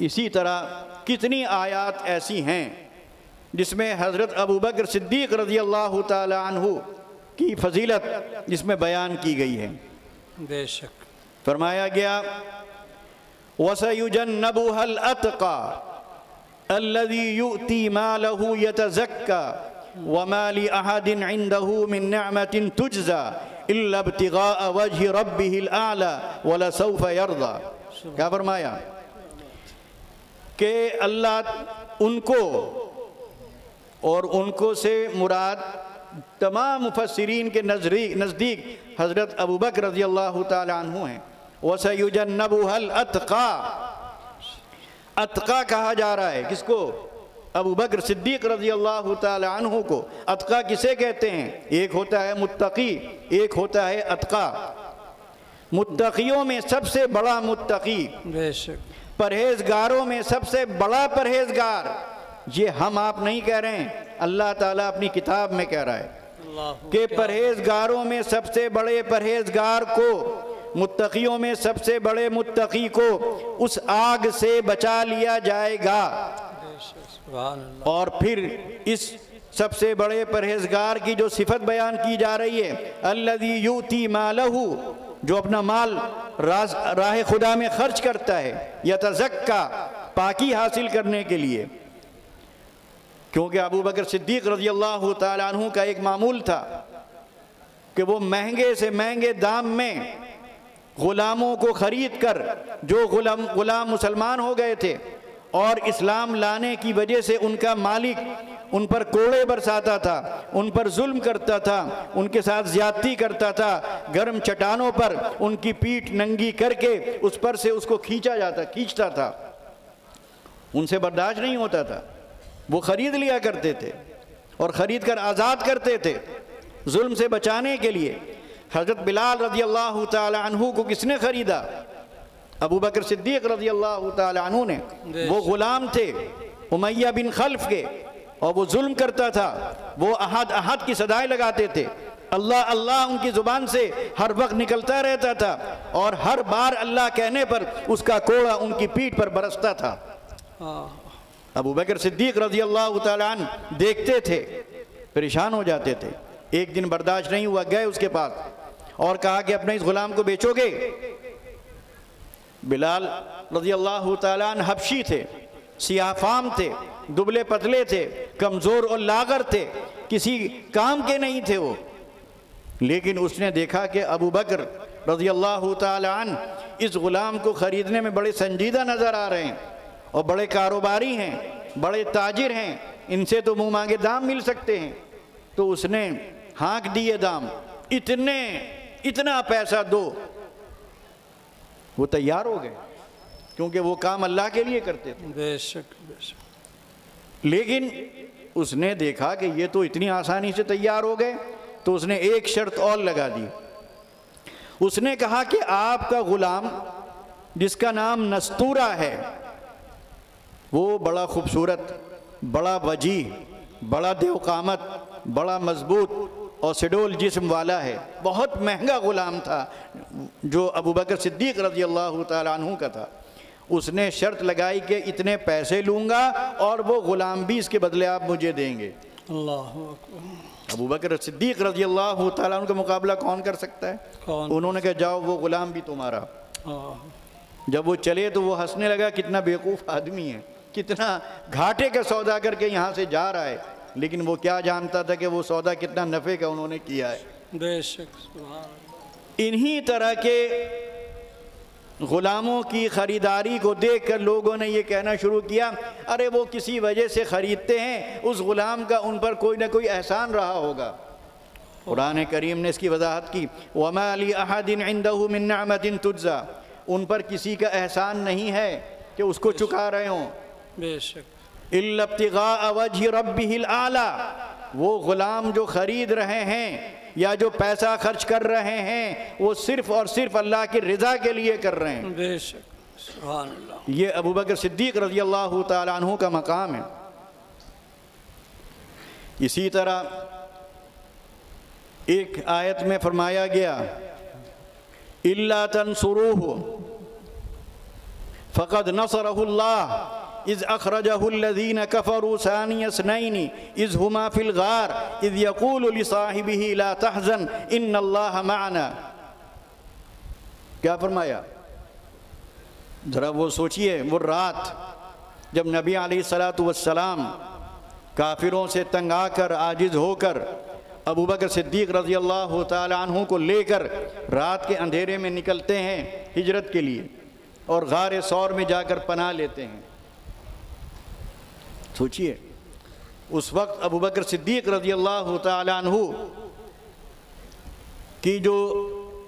اسی طرح کتنی آیات ایسی ہیں جس میں حضرت ابوبکر صدیق رضی اللہ تعالی عنہ کی فضیلت جس میں بیان کی گئی ہے۔ بے شک فرمایا گیا وَسَيُجَنَّبُهَا الْأَتْقَى الَّذِي يُؤْتِي مَالَهُ يَتَزَكَّى وَمَا لِأَحَدٍ عِنْدَهُ مِن نِعْمَةٍ تُجْزَى إِلَّا ابْتِغَاءَ وَجْهِ رَبِّهِ الْأَعْلَى وَلَسَوْفَ يَرْضَى کیا فرمایا کہ اللہ ان کو، اور ان کو سے مراد تمام مفسرین کے نزدیک حضرت ابوبکر رضی اللہ تعالی عنہ ہیں۔ وَسَيُجَنَّبُهَا الْأَتْقَى اتقا کہا جا رہا ہے کس کو؟ ابوبکر صدیق رضی اللہ تعالی عنہ کو۔ اتقا کسے کہتے ہیں؟ ایک ہوتا ہے متقی، ایک ہوتا ہے اتقا۔ متقیوں میں سب سے بڑا متقی، بے شک پرہیزگاروں میں سب سے بڑا پرہیزگار، یہ ہم آپ نہیں کہہ رہے ہیں، اللہ تعالیٰ اپنی کتاب میں کہہ رہا ہے کہ پرہیزگاروں میں سب سے بڑے پرہیزگار کو، متقیوں میں سب سے بڑے متقی کو اس آگ سے بچا لیا جائے گا۔ اور پھر اس سب سے بڑے پرہیزگار کی جو صفت بیان کی جا رہی ہے الذی یؤتی مالہ جو اپنا مال راہ خدا میں خرچ کرتا ہے، یتزکا پاکی حاصل کرنے کے لیے، کیونکہ ابوبکر صدیق رضی اللہ تعالیٰ عنہ کا ایک معمول تھا کہ وہ مہنگے سے مہنگے دام میں غلاموں کو خرید کر، جو غلام مسلمان ہو گئے تھے اور اسلام لانے کی وجہ سے ان کا مالک ان پر کوڑے برساتا تھا، ان پر ظلم کرتا تھا، ان کے ساتھ زیادتی کرتا تھا، گرم چٹانوں پر ان کی پیٹھ ننگی کر کے اس پر سے اس کو کھینچتا تھا، ان سے برداشت نہیں ہوتا تھا، وہ خرید لیا کرتے تھے اور خرید کر آزاد کرتے تھے ظلم سے بچانے کے لیے۔ حضرت بلال رضی اللہ تعالی عنہ کو کس نے خریدا؟ ابوبکر صدیق رضی اللہ تعالی عنہ نے۔ وہ غلام تھے امیہ بن خلف کے اور وہ ظلم کرتا تھا، وہ احد احد کی صدائیں لگاتے تھے، اللہ اللہ ان کی زبان سے ہر وقت نکلتا رہتا تھا اور ہر بار اللہ کہنے پر اس کا کوڑا ان کی پیٹھ پر برستا تھا۔ ابوبکر صدیق رضی اللہ تعالی عنہ دیکھتے تھے، پریشان ہو جاتے تھے۔ ایک دن برداشت نہیں ہوا، گئے اس کے پاس اور کہا کہ اپنے اس غلام کو بیچو گے؟ بلال رضی اللہ تعالیٰ عنہ حبشی تھے، سیاہ فام تھے، دبلے پتلے تھے، کمزور اور لاغر تھے، کسی کام کے نہیں تھے وہ، لیکن اس نے دیکھا کہ ابوبکر رضی اللہ تعالیٰ عنہ اس غلام کو خریدنے میں بڑے سنجیدہ نظر آ رہے ہیں اور بڑے کاروباری ہیں، بڑے تاجر ہیں، ان سے تو منہ مانگے دام مل سکتے ہیں۔ تو اس نے ہانک دیے دام، اتنا پیسہ دو، وہ تیار ہو گئے کیونکہ وہ کام اللہ کے لیے کرتے تھے۔ بے شک بے شک۔ لیکن اس نے دیکھا کہ یہ تو اتنی آسانی سے تیار ہو گئے، تو اس نے ایک شرط اور لگا دی۔ اس نے کہا کہ آپ کا غلام جس کا نام نستورہ ہے، وہ بڑا خوبصورت، بڑا وجیح، بڑا دیو قامت، بڑا مضبوط اور سڈول جسم والا ہے، بہت مہنگا غلام تھا جو ابو بکر صدیق رضی اللہ تعالیٰ عنہ کا تھا۔ اس نے شرط لگائی کہ اتنے پیسے لوں گا اور وہ غلام بھی اس کے بدلے آپ مجھے دیں گے۔ اللہ اکبر۔ ابو بکر صدیق رضی اللہ تعالیٰ عنہ کا مقابلہ کون کر سکتا ہے؟ کون؟ انہوں نے کہا جاؤ وہ غلام بھی تمہارا۔ جب وہ چلے تو وہ ہنسنے لگا، کتنا بیوقوف آدمی ہے، کتنا گھاٹے کا سودا کر کے یہاں سے جا رہا ہے، لیکن وہ کیا جانتا تھا کہ وہ سودا کتنا نفع کا انہوں نے کیا ہے۔ بے شک، سبحان اللہ۔ انہی طرح کے غلاموں کی خریداری کو دیکھ کر لوگوں نے یہ کہنا شروع کیا، ارے وہ کسی وجہ سے خریدتے ہیں، اس غلام کا ان پر کوئی نہ کوئی احسان رہا ہوگا۔ قرآن کریم نے اس کی وضاحت کی، وَمَا لِأَحَدٍ عِنْدَهُ مِن نِعْمَةٍ تُجْزَى، ان پر کسی کا احسان نہیں ہے کہ اس کو چکا رہے ہوں۔ بے شک۔ إِلَّا ابْتِغَاءَ وَجْهِ رَبِّهِ الْأَعْلَى، وہ غلام جو خرید رہے ہیں یا جو پیسہ خرچ کر رہے ہیں وہ صرف اور صرف اللہ کی رضا کے لیے کر رہے ہیں۔ بے شک، سبحان اللہ۔ یہ ابو بکر صدیق رضی اللہ تعالیٰ عنہ کا مقام ہے۔ اسی طرح ایک آیت میں فرمایا گیا إِلَّا تَنْصُرُوهُ فَقَدْ نَصَرَهُ اللَّهُ إِذْ أَخْرَجَهُ الَّذِينَ كَفَرُوا ثَانِيَ اثْنَيْنِ إِذْ هُمَا فِي الْغَارِ إِذْ يَقُولُ لِصَاحِبِهِ لَا تَحْزَنْ إِنَّ اللَّهَ مَعَنَا۔ کیا فرمایا؟ ذرا وہ سوچئے، وہ رات جب نبی علیہ السلام کافروں سے تنگ آ کر، عاجز ہو کر ابو بکر صدیق رضی اللہ تعالی عنہ کو لے کر رات کے اندھیرے میں نکلتے ہیں ہجرت کے لیے اور غار ثور میں جا کر پناہ لیتے ہیں۔ سوچئے اس وقت ابو بکر صدیق رضی اللہ تعالی عنہ کی جو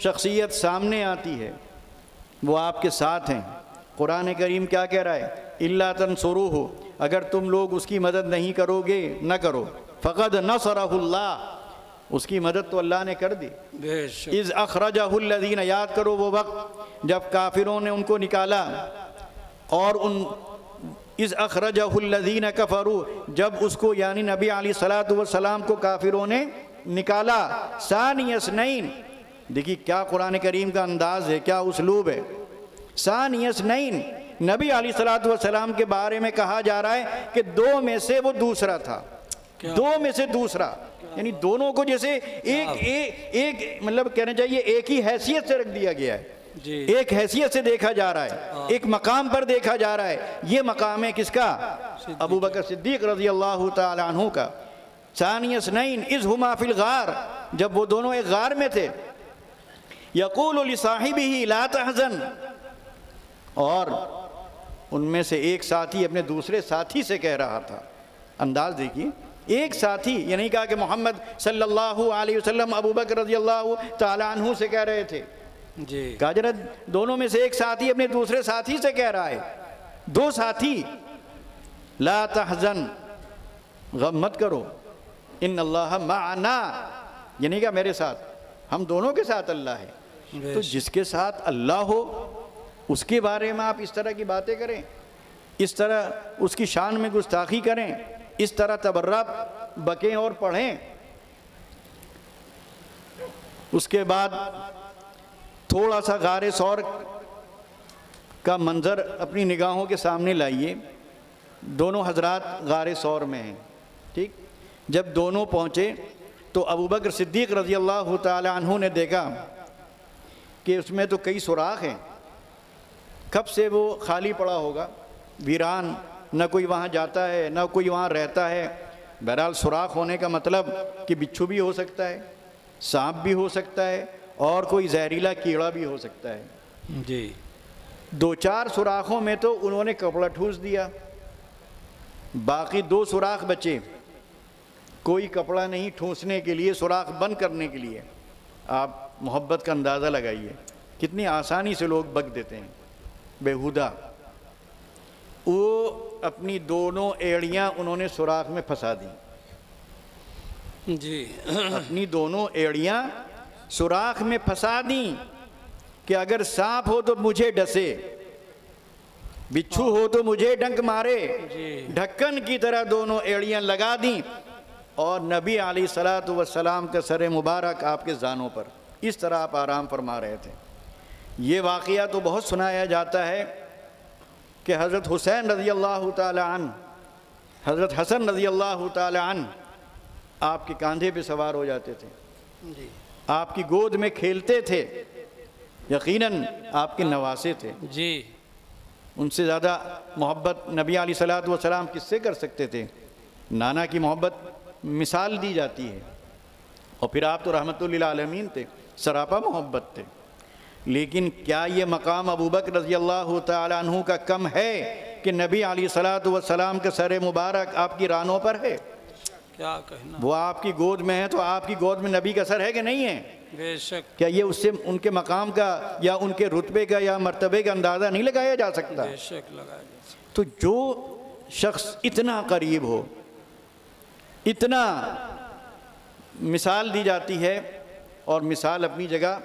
شخصیت سامنے آتی ہے وہ آپ کے ساتھ ہیں۔ قرآن کریم کیا کہہ رہا ہے؟ إِلَّا تَنْصُرُوهُ، اگر تم لوگ اس کی مدد نہیں کرو گے، نہ کرو، فَقَدْ نَصَرَهُ اللَّهُ، اس کی مدد تو اللہ نے کر دی۔ بے شک۔ اِذْ أَخْرَجَهُ الَّذِينَ، یاد کرو وہ وقت جب کافروں نے ان کو نکالا، اور اِذْ أَخْرَجَهُ الَّذِينَ كَفَرُوا، جب اس کو یعنی نبی علیہ السلام کو کافروں نے نکالا، ثَانِيَ اثْنَيْنِ، دیکھیے کیا قرآن کریم کا انداز ہے، کیا اسلوب ہے۔ ثَانِيَ اثْنَيْنِ، نبی علیہ السلام کے بارے میں کہا جا رہا ہے کہ دو میں سے وہ دوسرا تھا، دو میں سے دوسرا، یعنی دونوں کو جیسے ایک مطلب کہنا چاہیے ایک ہی حیثیت سے رکھ دیا گیا ہے، ایک حیثیت سے دیکھا جا رہا ہے، ایک مقام پر دیکھا جا رہا ہے۔ یہ مقام ہے کس کا؟ ابو بکر صدیق رضی اللہ تعالی عنہ کا۔ ثانی اثنین اذ ہما فی الغار، جب وہ دونوں ایک غار میں تھے، یقول لصاحبہ لا تحزن، اور ان میں سے ایک ساتھی اپنے دوسرے ساتھی سے کہہ رہا تھا، انداز دیکھیے، ایک ساتھی، یہ نہیں کہا کہ محمد صلی اللہ علیہ وسلم ابو بکر رضی اللہ تعالی عنہ سے کہہ رہے تھے، کہا جرا دونوں میں سے ایک ساتھی اپنے دوسرے ساتھی سے کہہ رہا ہے، دو ساتھی، لا تحزن، غم مت کرو، ان اللہ معنا، یہ نہیں کہا میرے ساتھ، ہم دونوں کے ساتھ اللہ ہے۔ تو جس کے ساتھ اللہ ہو اس کے بارے میں آپ اس طرح کی باتیں کریں، اس طرح اس کی شان میں گستاخی کریں، اس طرح تبرہ بکیں اور پڑھیں۔ اس کے بعد تھوڑا سا غار ثور کا منظر اپنی نگاہوں کے سامنے لائیے۔ دونوں حضرات غار ثور میں ہیں، ٹھیک، جب دونوں پہنچے تو ابو بکر صدیق رضی اللہ تعالی عنہ نے دیکھا کہ اس میں تو کئی سوراخ ہیں، کب سے وہ خالی پڑا ہوگا، ویران، نہ کوئی وہاں جاتا ہے نہ کوئی وہاں رہتا ہے۔ بہرحال سوراخ ہونے کا مطلب کہ بچھو بھی ہو سکتا ہے، سانپ بھی ہو سکتا ہے، اور کوئی زہریلا کیڑا بھی ہو سکتا ہے۔ جی، دو چار سوراخوں میں تو انہوں نے کپڑا ٹھوس دیا، باقی دو سوراخ بچے، کوئی کپڑا نہیں ٹھوسنے کے لیے، سوراخ بند کرنے کے لیے۔ آپ محبت کا اندازہ لگائیے، کتنی آسانی سے لوگ بک دیتے ہیں بےہودہ۔ وہ اپنی دونوں ایڑیاں انہوں نے سوراخ میں پھنسا دیں، جی، اپنی دونوں ایڑیاں سوراخ میں پھنسا دیں کہ اگر سانپ ہو تو مجھے ڈسے، بچھو ہو تو مجھے ڈنک مارے، جی ڈھکن کی طرح دونوں ایڑیاں لگا دیں، اور نبی علیہ الصلوۃ والسلام کا سر مبارک آپ کے زانوں پر، اس طرح آپ آرام فرما رہے تھے۔ یہ واقعہ تو بہت سنایا جاتا ہے کہ حضرت حسین رضی اللہ تعالی عنہ، حضرت حسن رضی اللہ تعالی عنہ آپ کے کاندھے پہ سوار ہو جاتے تھے، جی آپ کی گود میں کھیلتے تھے، یقیناً آپ کے نواسے تھے، جی ان سے زیادہ محبت نبی علیہ الصلوۃ والسلام کس سے کر سکتے تھے؟ نانا کی محبت مثال دی جاتی ہے، اور پھر آپ تو رحمت للعالمین تھے، سراپا محبت تھے۔ لیکن کیا یہ مقام ابوبکر رضی اللہ تعالیٰ عنہ کا کم ہے کہ نبی علیہ الصلوۃ والسلام کا سر مبارک آپ کی رانوں پر ہے؟ کیا کہنا، وہ آپ کی گود میں ہے تو آپ کی گود میں نبی کا سر ہے کہ نہیں ہے؟ بے شک کیا یہ اس سے ان کے مقام کا یا ان کے رتبے کا یا مرتبے کا اندازہ نہیں لگایا جا سکتا؟ بے شک لگایا جا سکتا۔ تو جو شخص اتنا قریب ہو، اتنا مثال دی جاتی ہے، اور مثال اپنی جگہ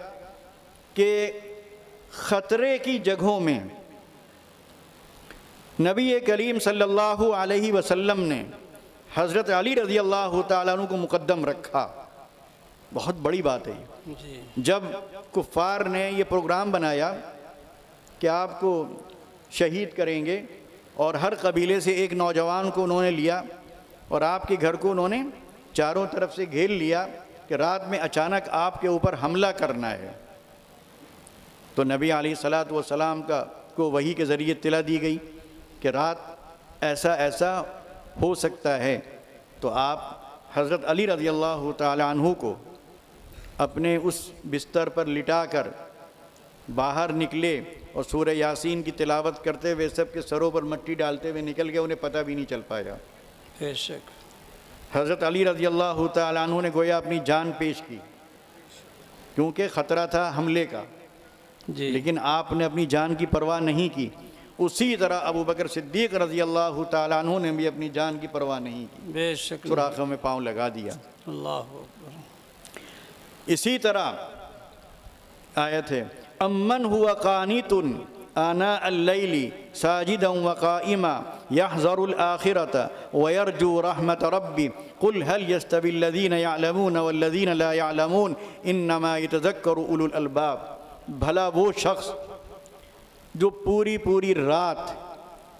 کہ خطرے کی جگہوں میں نبی کریم صلی اللہ علیہ وسلم نے حضرت علی رضی اللہ تعالیٰ عنہ کو مقدم رکھا، بہت بڑی بات ہے یہ۔ جی جب کفار نے یہ پروگرام بنایا کہ آپ کو شہید کریں گے، اور ہر قبیلے سے ایک نوجوان کو انہوں نے لیا اور آپ کے گھر کو انہوں نے چاروں طرف سے گھیر لیا کہ رات میں اچانک آپ کے اوپر حملہ کرنا ہے، تو نبی علیہ الصلوۃ والسلام کو وحی کے ذریعے اطلاع دی گئی کہ رات ایسا ایسا ہو سکتا ہے، تو آپ حضرت علی رضی اللہ تعالی عنہ کو اپنے اس بستر پر لٹا کر باہر نکلے، اور سورہ یاسین کی تلاوت کرتے ہوئے سب کے سروں پر مٹی ڈالتے ہوئے نکل گئے، انہیں پتہ بھی نہیں چل پایا۔ بے شک حضرت علی رضی اللہ تعالیٰ عنہ نے گویا اپنی جان پیش کی، کیونکہ خطرہ تھا حملے کا، جی لیکن آپ نے اپنی جان کی پرواہ نہیں کی۔ اسی طرح ابوبکر صدیق رضی اللہ تعالیٰ عنہ نے بھی اپنی جان کی پرواہ نہیں کی، بے شک سوراخوں میں پاؤں لگا دیا۔ اللہ اکبر۔ اسی طرح آیت ہے امن ہوا قانت آناء اللیل ساجدا وقائما یحذر الآخرۃ ویرجو رحمت ربی قل هل یستوی الذین یعلمون والذین لا یعلمون انما یتذکر اولو الالباب۔ بھلا وہ شخص جو پوری رات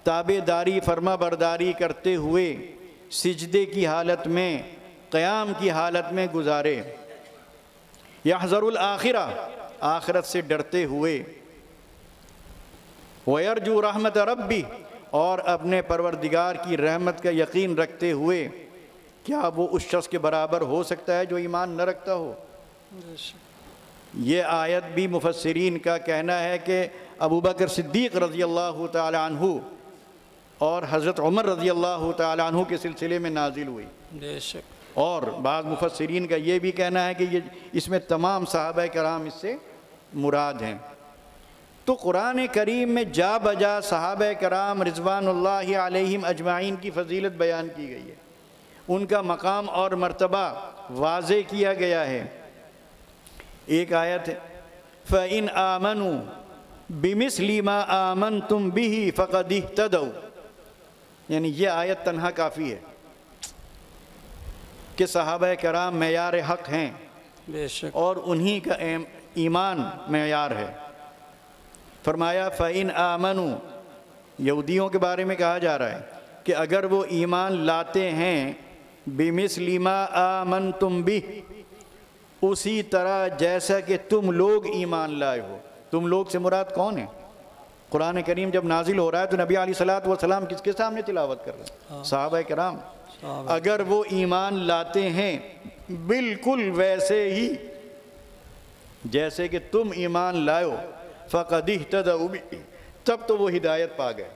تابعداری فرما برداری کرتے ہوئے سجدے کی حالت میں، قیام کی حالت میں گزارے، یحذر الآخرہ، آخرت سے ڈرتے ہوئے، وَيَرْجُو رحمت ربی، اور اپنے پروردگار کی رحمت کا یقین رکھتے ہوئے، کیا وہ اس شخص کے برابر ہو سکتا ہے جو ایمان نہ رکھتا ہو؟ بے شک یہ آیت بھی مفسرین کا کہنا ہے کہ ابوبکر صدیق رضی اللہ تعالی عنہ اور حضرت عمر رضی اللہ تعالی عنہ کے سلسلے میں نازل ہوئی، بے شک اور بعض مفسرین کا یہ بھی کہنا ہے کہ اس میں تمام صحابہ کرام اس سے مراد ہیں۔ تو قرآن کریم میں جا بجا صحابہ کرام رضوان اللہ علیہم اجمعین کی فضیلت بیان کی گئی ہے، ان کا مقام اور مرتبہ واضح کیا گیا ہے۔ ایک آیت ہے فَإِنْ آمَنُوا بِمِثْلِ مَا آمَنْتُمْ بِهِ فَقَدِ اهْتَدَوْا، یعنی یہ آیت تنہا کافی ہے کہ صحابہ کرام معیار حق ہیں، بے شک اور انہی کا ایمان معیار ہے۔ فرمایا فَإِنْ آمَنُوا، یہودیوں کے بارے میں کہا جا رہا ہے کہ اگر وہ ایمان لاتے ہیں بِمِثْلِ مَا آمَنْتُمْ بِهِ، اسی طرح جیسا کہ تم لوگ ایمان لائے ہو۔ تم لوگ سے مراد کون ہے؟ قرآن کریم جب نازل ہو رہا ہے تو نبی علیہ الصلوۃ والسلام کس کے سامنے تلاوت کر رہے ہیں؟ صحابہ کرام۔ اگر وہ ایمان لاتے ہیں بالکل ویسے ہی جیسے کہ تم ایمان لائو، فَقَدِ اهْتَدَوْا بِهِ، تب تو وہ ہدایت پا گئے۔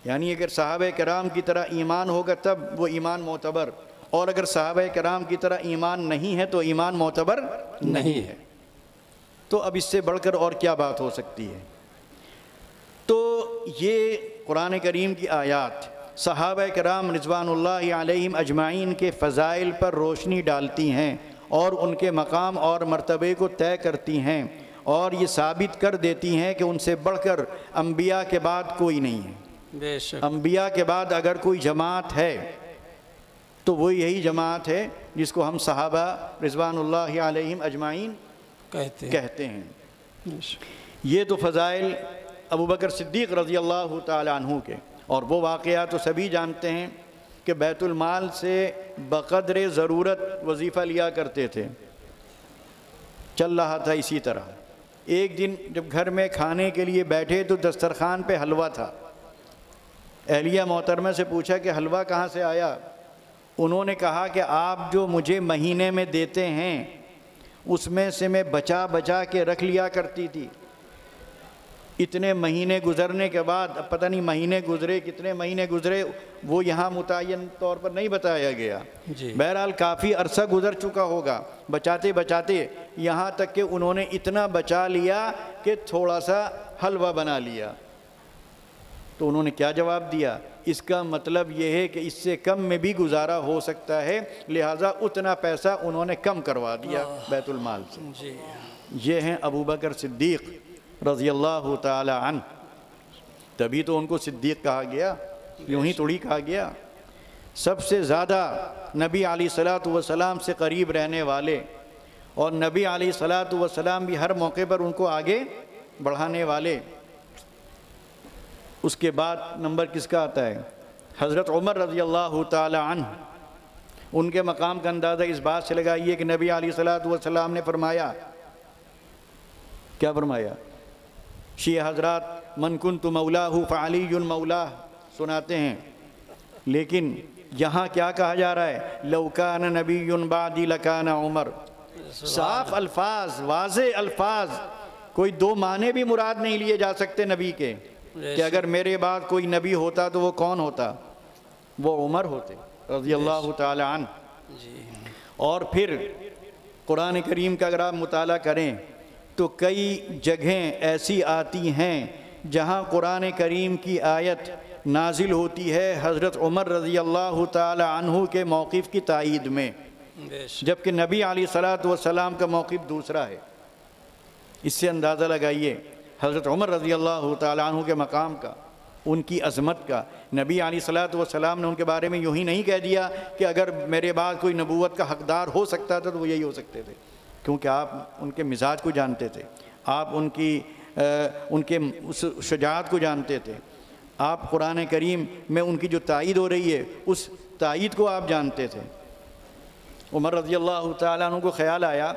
یعنی اگر صحابہ کرام کی طرح ایمان ہوگا تب وہ ایمان معتبر، اور اگر صحابہ کرام کی طرح ایمان نہیں ہے تو ایمان معتبر نہیں ہے۔ تو اب اس سے بڑھ کر اور کیا بات ہو سکتی ہے؟ تو یہ قرآن کریم کی آیات صحابہ کرام رضوان اللہ علیہم اجمعین کے فضائل پر روشنی ڈالتی ہیں، اور ان کے مقام اور مرتبے کو طے کرتی ہیں، اور یہ ثابت کر دیتی ہیں کہ ان سے بڑھ کر انبیاء کے بعد کوئی نہیں ہے۔ بے شک انبیاء کے بعد اگر کوئی جماعت ہے تو وہ یہی جماعت ہے جس کو ہم صحابہ رضوان اللہ علیہم اجمعین کہتے ہیں۔ بے شک یہ تو فضائل ابو بکر صدیق رضی اللہ تعالیٰ عنہ کے، اور وہ واقعات تو سبھی جانتے ہیں کہ بیت المال سے بقدر ضرورت وظیفہ لیا کرتے تھے، چل رہا تھا اسی طرح۔ ایک دن جب گھر میں کھانے کے لیے بیٹھے تو دسترخوان پہ حلوہ تھا۔ اہلیہ محترمہ سے پوچھا کہ حلوہ کہاں سے آیا؟ انہوں نے کہا کہ آپ جو مجھے مہینے میں دیتے ہیں اس میں سے میں بچا بچا کے رکھ لیا کرتی تھی۔ اتنے مہینے گزرنے کے بعد، اب پتہ نہیں مہینے گزرے کتنے مہینے گزرے، وہ یہاں متعین طور پر نہیں بتایا گیا۔ جی بہرحال کافی عرصہ گزر چکا ہوگا بچاتے بچاتے، یہاں تک کہ انہوں نے اتنا بچا لیا کہ تھوڑا سا حلوہ بنا لیا۔ تو انہوں نے کیا جواب دیا؟ اس کا مطلب یہ ہے کہ اس سے کم میں بھی گزارا ہو سکتا ہے، لہٰذا اتنا پیسہ انہوں نے کم کروا دیا بیت المال سے۔ جی یہ ہیں ابو بکر صدیق رضی اللہ تعالی عنہ، تبھی تو ان کو صدیق کہا گیا، یوں ہی تھوڑی کہا گیا۔ سب سے زیادہ نبی علیہ الصلوۃ والسلام سے قریب رہنے والے، اور نبی علیہ الصلوۃ والسلام بھی ہر موقع پر ان کو آگے بڑھانے والے۔ اس کے بعد نمبر کس کا آتا ہے؟ حضرت عمر رضی اللہ تعالی عنہ۔ ان کے مقام کا اندازہ اس بات سے لگائیے کہ نبی علیہ الصلوۃ والسلام نے فرمایا، کیا فرمایا؟ شیعہ حضرات من کنت مولاہ فعلی مولاہ سناتے ہیں، لیکن یہاں کیا کہا جا رہا ہے؟ لو کان نبی بعدی لکان عمر۔ صاف الفاظ، واضح الفاظ، کوئی دو معنی بھی مراد نہیں لیے جا سکتے نبی کے، کہ اگر میرے بعد کوئی نبی ہوتا تو وہ کون ہوتا؟ وہ عمر ہوتے رضی اللہ تعالی عنہ۔ جی اور پھر قرآن کریم کا اگر آپ مطالعہ کریں تو کئی جگہیں ایسی آتی ہیں جہاں قرآن کریم کی آیت نازل ہوتی ہے حضرت عمر رضی اللہ تعالی عنہ کے موقف کی تائید میں، بے شک جبکہ نبی علیہ الصلوۃ والسلام کا موقف دوسرا ہے۔ اس سے اندازہ لگائیے حضرت عمر رضی اللہ تعالی عنہ کے مقام کا، ان کی عظمت کا۔ نبی علیہ الصلوۃ والسلام نے ان کے بارے میں یوں ہی نہیں کہہ دیا کہ اگر میرے بعد کوئی نبوت کا حقدار ہو سکتا تھا تو وہ یہی ہو سکتے تھے، کیونکہ آپ ان کے مزاج کو جانتے تھے، آپ ان کے اس شجاعت کو جانتے تھے، آپ قرآن کریم میں ان کی جو تائید ہو رہی ہے اس تائید کو آپ جانتے تھے۔ عمر رضی اللہ تعالیٰ عنہ کو خیال آیا،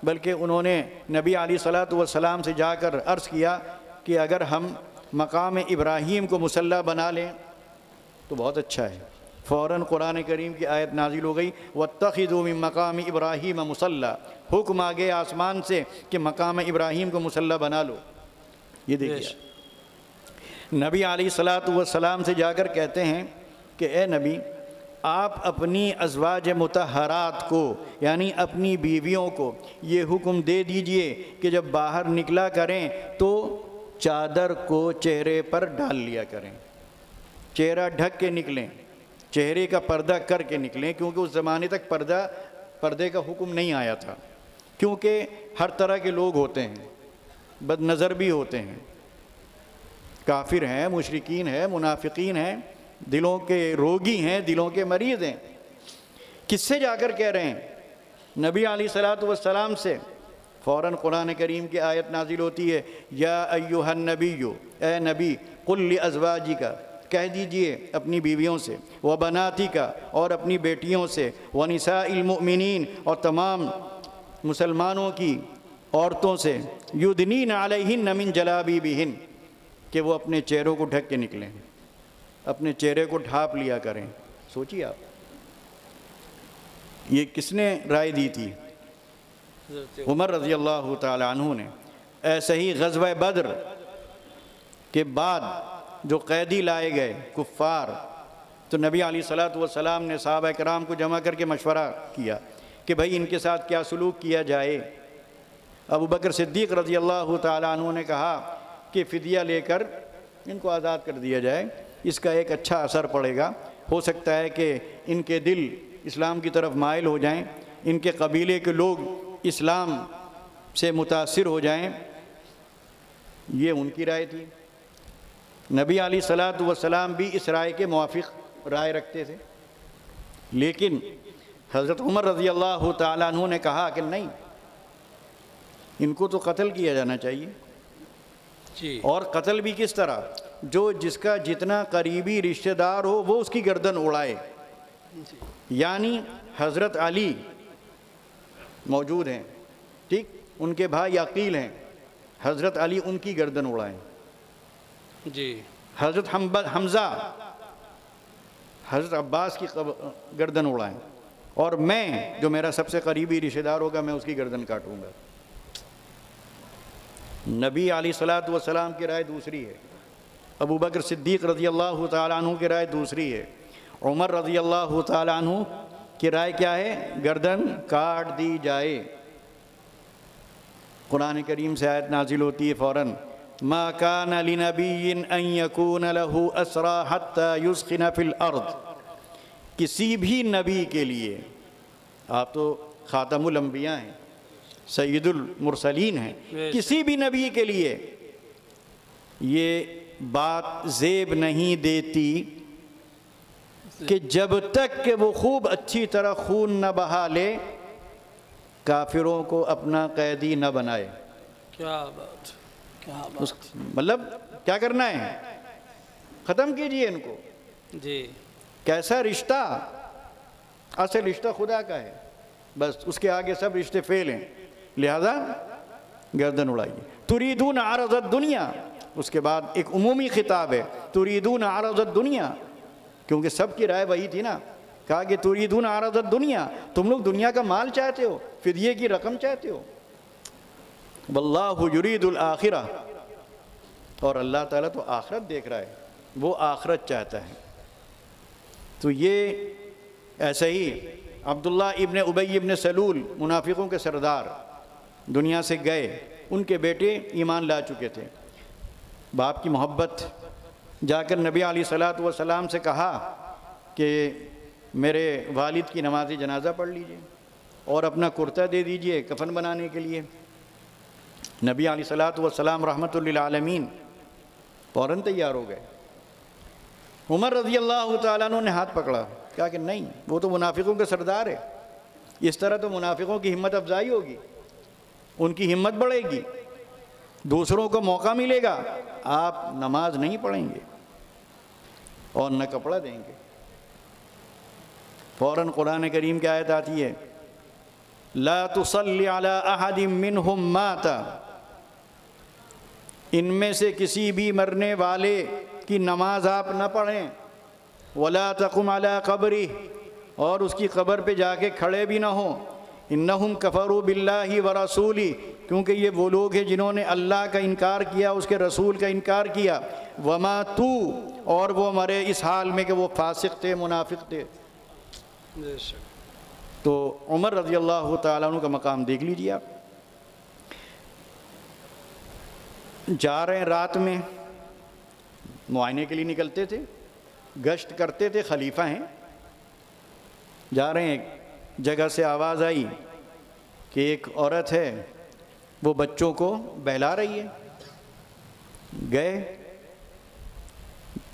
بلکہ انہوں نے نبی علیہ الصلوۃ والسلام سے جا کر عرض کیا کہ اگر ہم مقام ابراہیم کو مصلی بنا لیں تو بہت اچھا ہے۔ فوراً قرآن کریم کی آیت نازل ہو گئی، وَاتَّخِذُوا مِن مَّقَامِ إِبْرَاهِيمَ مُصَلًّى، حکم آ گیا آسمان سے کہ مقام ابراہیم کو مصلی بنا لو۔ یہ دیکھیے نبی علیہ الصلوۃ والسلام سے جا کر کہتے ہیں کہ اے نبی، آپ اپنی ازواج مطہرات کو یعنی اپنی بیویوں کو یہ حکم دے دیجئے کہ جب باہر نکلا کریں تو چادر کو چہرے پر ڈال لیا کریں، چہرہ ڈھک کے نکلیں، چہرے کا پردہ کر کے نکلیں، کیونکہ اس زمانے تک پردے کا حکم نہیں آیا تھا، کیونکہ ہر طرح کے لوگ ہوتے ہیں، بد نظر بھی ہوتے ہیں، کافر ہیں، مشرکین ہیں، منافقین ہیں، دلوں کے روگی ہیں، دلوں کے مریض ہیں۔ کس سے جا کر کہہ رہے ہیں؟ نبی علیہ الصلوۃ والسلام سے۔ فوراً قرآن کریم کی آیت نازل ہوتی ہے، یا ایھا النبی، اے نبی، قل لازواجک، کہہ دیجئے اپنی بیویوں سے، وبناتک، اور اپنی بیٹیوں سے، ونساء المؤمنین، اور تمام مسلمانوں کی عورتوں سے، یدنین علیہن من جلابیبہن، کہ وہ اپنے چہروں کو ڈھک کے نکلیں، اپنے چہرے کو ڈھانپ لیا کریں۔ سوچیے آپ، یہ کس نے رائے دی تھی؟ عمر رضی اللہ تعالی عنہ نے۔ ایسے ہی غزوہ بدر کے بعد جو قیدی لائے گئے کفار، تو نبی علیہ الصلوۃ والسلام نے صحابہ کرام کو جمع کر کے مشورہ کیا کہ بھائی ان کے ساتھ کیا سلوک کیا جائے۔ ابو بکر صدیق رضی اللہ تعالی عنہ نے کہا کہ فدیہ لے کر ان کو آزاد کر دیا جائے، اس کا ایک اچھا اثر پڑے گا، ہو سکتا ہے کہ ان کے دل اسلام کی طرف مائل ہو جائیں، ان کے قبیلے کے لوگ اسلام سے متاثر ہو جائیں، یہ ان کی رائے تھی۔ نبی علیہ الصلوۃ والسلام بھی اس رائے کے موافق رائے رکھتے تھے، لیکن حضرت عمر رضی اللہ تعالیٰ عنہ نے کہا کہ نہیں، ان کو تو قتل کیا جانا چاہیے۔ جی اور قتل بھی کس طرح؟ جو جس کا جتنا قریبی رشتہ دار ہو وہ اس کی گردن اڑائے، یعنی حضرت علی موجود ہیں، ٹھیک، ان کے بھائی عقیل ہیں، حضرت علی ان کی گردن اڑائیں، جی حضرت حمزہ حضرت عباس کی گردن اڑائیں، اور میں جو میرا سب سے قریبی رشتہ دار ہوگا میں اس کی گردن کاٹوں گا۔ نبی علیہ الصلوۃ والسلام کی رائے دوسری ہے، ابو بکر صدیق رضی اللہ تعالیٰ عنہ کی رائے دوسری ہے، عمر رضی اللہ تعالیٰ عنہ کی رائے کیا ہے؟ گردن کاٹ دی جائے۔ قرآن کریم سے آیت نازل ہوتی ہے فوراً، ما کان لنبی ان یکون لہ اسری حتی یسخن فی الارض۔ کسی بھی نبی کے لیے، آپ تو خاتم الانبیاء ہیں، سید المرسلین ہیں، کسی بھی نبی کے لیے یہ بات زیب نہیں دیتی کہ جب تک کہ وہ خوب اچھی طرح خون نہ بہا لے کافروں کو اپنا قیدی نہ بنائے۔ کیا بات، کیا بات، مطلب کیا کرنا ہے؟ ختم کیجئے ان کو۔ جی کیسا رشتہ؟ اصل رشتہ خدا کا ہے، بس اس کے آگے سب رشتے فیل ہیں، لہذا گردن اڑائیے۔ تریدون عرض الدنیا، اس کے بعد ایک عمومی خطاب ہے، تریدون عرض الدنیا، کیونکہ سب کی رائے وہی تھی نا، کہا کہ تریدون عرض الدنیا، تم لوگ دنیا کا مال چاہتے ہو، فدیے کی رقم چاہتے ہو، واللہ یرید الآخرہ، اور اللہ تعالیٰ تو آخرت دیکھ رہا ہے، وہ آخرت چاہتا ہے۔ تو یہ ایسا ہی عبداللہ ابن ابی ابن سلول، منافقوں کے سردار، دنیا سے گئے، ان کے بیٹے ایمان لا چکے تھے، باپ کی محبت، جا کر نبی علیہ الصلوۃ والسلام سے کہا کہ میرے والد کی نماز جنازہ پڑھ لیجئے اور اپنا کرتا دے دیجئے کفن بنانے کے لیے۔ نبی علیہ الصلوۃ والسلام رحمۃ للعالمین فوراً تیار ہو گئے۔ عمر رضی اللہ تعالیٰ عنہ نے ہاتھ پکڑا، کہا کہ نہیں، وہ تو منافقوں کے سردار ہے، اس طرح تو منافقوں کی ہمت افزائی ہوگی، ان کی ہمت بڑھے گی، دوسروں کو موقع ملے گا، آپ نماز نہیں پڑھیں گے اور نہ کپڑا دیں گے۔ فوراً قرآن کریم کی آیت آتی ہے، لا تصلی علی احد منہم مات، ان میں سے کسی بھی مرنے والے کی نماز آپ نہ پڑھیں، ولا تقم علی قبرہ، اور اس کی قبر پہ جا کے کھڑے بھی نہ ہوں، انہم کفروا باللہ ورسولہ، کیونکہ یہ وہ لوگ ہیں جنہوں نے اللہ کا انکار کیا، اس کے رسول کا انکار کیا، وماتوا، اور وہ مرے اس حال میں کہ وہ فاسق تھے، منافق تھے۔ تو عمر رضی اللہ تعالیٰ عنہ کا مقام دیکھ لیجیے آپ، جا رہے ہیں رات میں، معائنے کے لیے نکلتے تھے، گشت کرتے تھے، خلیفہ ہیں، جا رہے ہیں، ایک جگہ سے آواز آئی کہ ایک عورت ہے وہ بچوں کو بہلا رہی ہے، گئے،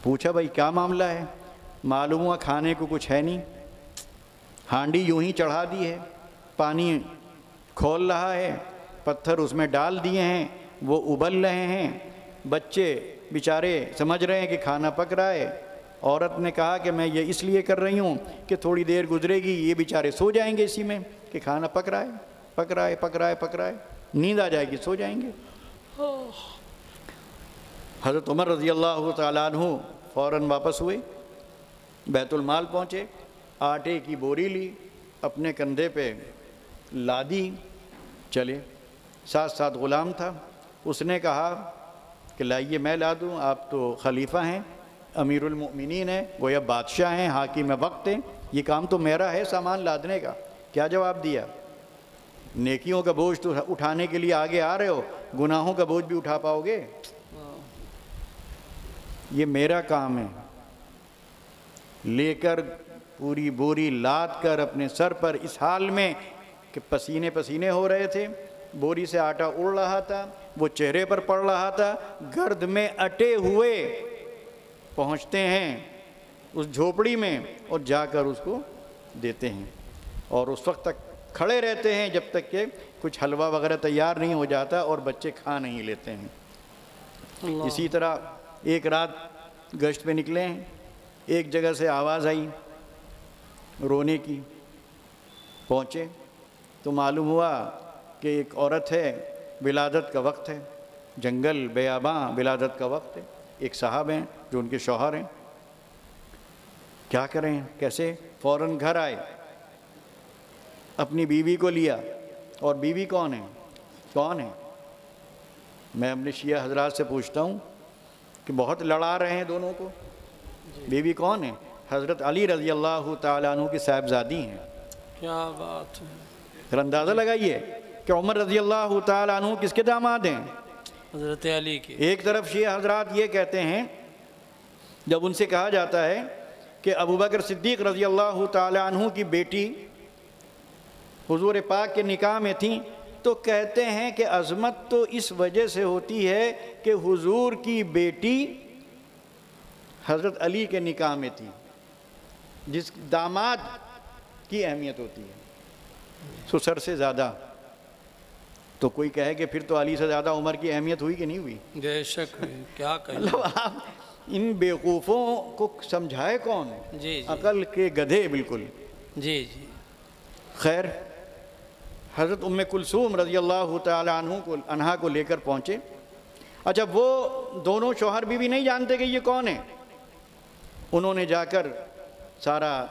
پوچھا بھائی کیا معاملہ ہے؟ معلوم ہوا کھانے کو کچھ ہے نہیں، ہانڈی یوں ہی چڑھا دی ہے، پانی کھول رہا ہے، پتھر اس میں ڈال دیے ہیں، وہ ابل رہے ہیں، بچے بیچارے سمجھ رہے ہیں کہ کھانا پک رہا ہے، عورت نے کہا کہ میں یہ اس لیے کر رہی ہوں کہ تھوڑی دیر گزرے گی یہ بیچارے سو جائیں گے اسی میں کہ کھانا پک رہا ہے، پک رہا ہے، پک رہا ہے، پک رہا ہے، نیند آ جائے گی، سو جائیں گے۔ حضرت عمر رضی اللہ تعالیٰ عنہ فوراً واپس ہوئے، بیت المال پہنچے، آٹے کی بوری لی، اپنے کندھے پہ لادی، چلے، ساتھ ساتھ غلام تھا، اس نے کہا کہ لائیے میں لا دوں، آپ تو خلیفہ ہیں، امیر المؤمنین ہیں، گویا بادشاہ ہیں، حاکم وقت ہیں، یہ کام تو میرا ہے سامان لادنے کا۔ کیا جواب دیا؟ نیکیوں کا بوجھ تو اٹھانے کے لیے آگے آ رہے ہو، گناہوں کا بوجھ بھی اٹھا پاؤ گے؟ یہ میرا کام ہے۔ لے کر پوری بوری لاد کر اپنے سر پر، اس حال میں کہ پسینے پسینے ہو رہے تھے، بوری سے آٹا اڑ رہا تھا، وہ چہرے پر پڑ رہا تھا، گرد میں اٹے ہوئے پہنچتے ہیں اس جھوپڑی میں اور جا کر اس کو دیتے ہیں، اور اس وقت تک کھڑے رہتے ہیں جب تک کہ کچھ حلوہ وغیرہ تیار نہیں ہو جاتا اور بچے کھا نہیں لیتے ہیں۔ اللہ اسی طرح ایک رات گشت پہ نکلے ہیں، ایک جگہ سے آواز آئی رونے کی، پہنچے تو معلوم ہوا کہ ایک عورت ہے، ولادت کا وقت ہے، جنگل بیاباں ولادت کا وقت ہے، ایک صاحب ہیں جو ان کے شوہر ہیں، کیا کریں کیسے؟ فوراً گھر آئے، اپنی بیوی کو لیا، اور بیوی کون ہے؟ کون ہے؟ میں اپنے شیعہ حضرات سے پوچھتا ہوں کہ بہت لڑا رہے ہیں دونوں کو، بیوی کون ہے؟ حضرت علی رضی اللہ تعالیٰ عنہ کی صاحبزادی ہیں۔ کیا بات ہے، پھر اندازہ لگائیے کہ عمر رضی اللہ تعالیٰ عنہ کس کے داماد ہیں؟ حضرت علی کی۔ ایک طرف شیعہ حضرات یہ کہتے ہیں، جب ان سے کہا جاتا ہے کہ ابوبکر صدیق رضی اللہ تعالیٰ عنہ کی بیٹی حضور پاک کے نکاح میں تھیں، تو کہتے ہیں کہ عظمت تو اس وجہ سے ہوتی ہے کہ حضور کی بیٹی حضرت علی کے نکاح میں تھی، جس داماد کی اہمیت ہوتی ہے سسر سے زیادہ۔ تو کوئی کہے کہ پھر تو علی سے زیادہ عمر کی اہمیت ہوئی کہ نہیں ہوئی؟ بے شک کیا کہیں۔ مطلب آپ ان بیوقوفوں کو سمجھائے کون؟ جی جی عقل کے گدھے بالکل۔ جی جی خیر، حضرت ام کلثوم رضی اللہ تعالی عنہا کو لے کر پہنچے۔ اچھا، وہ دونوں شوہر بیوی نہیں جانتے کہ یہ کون ہے۔ انہوں نے جا کر سارا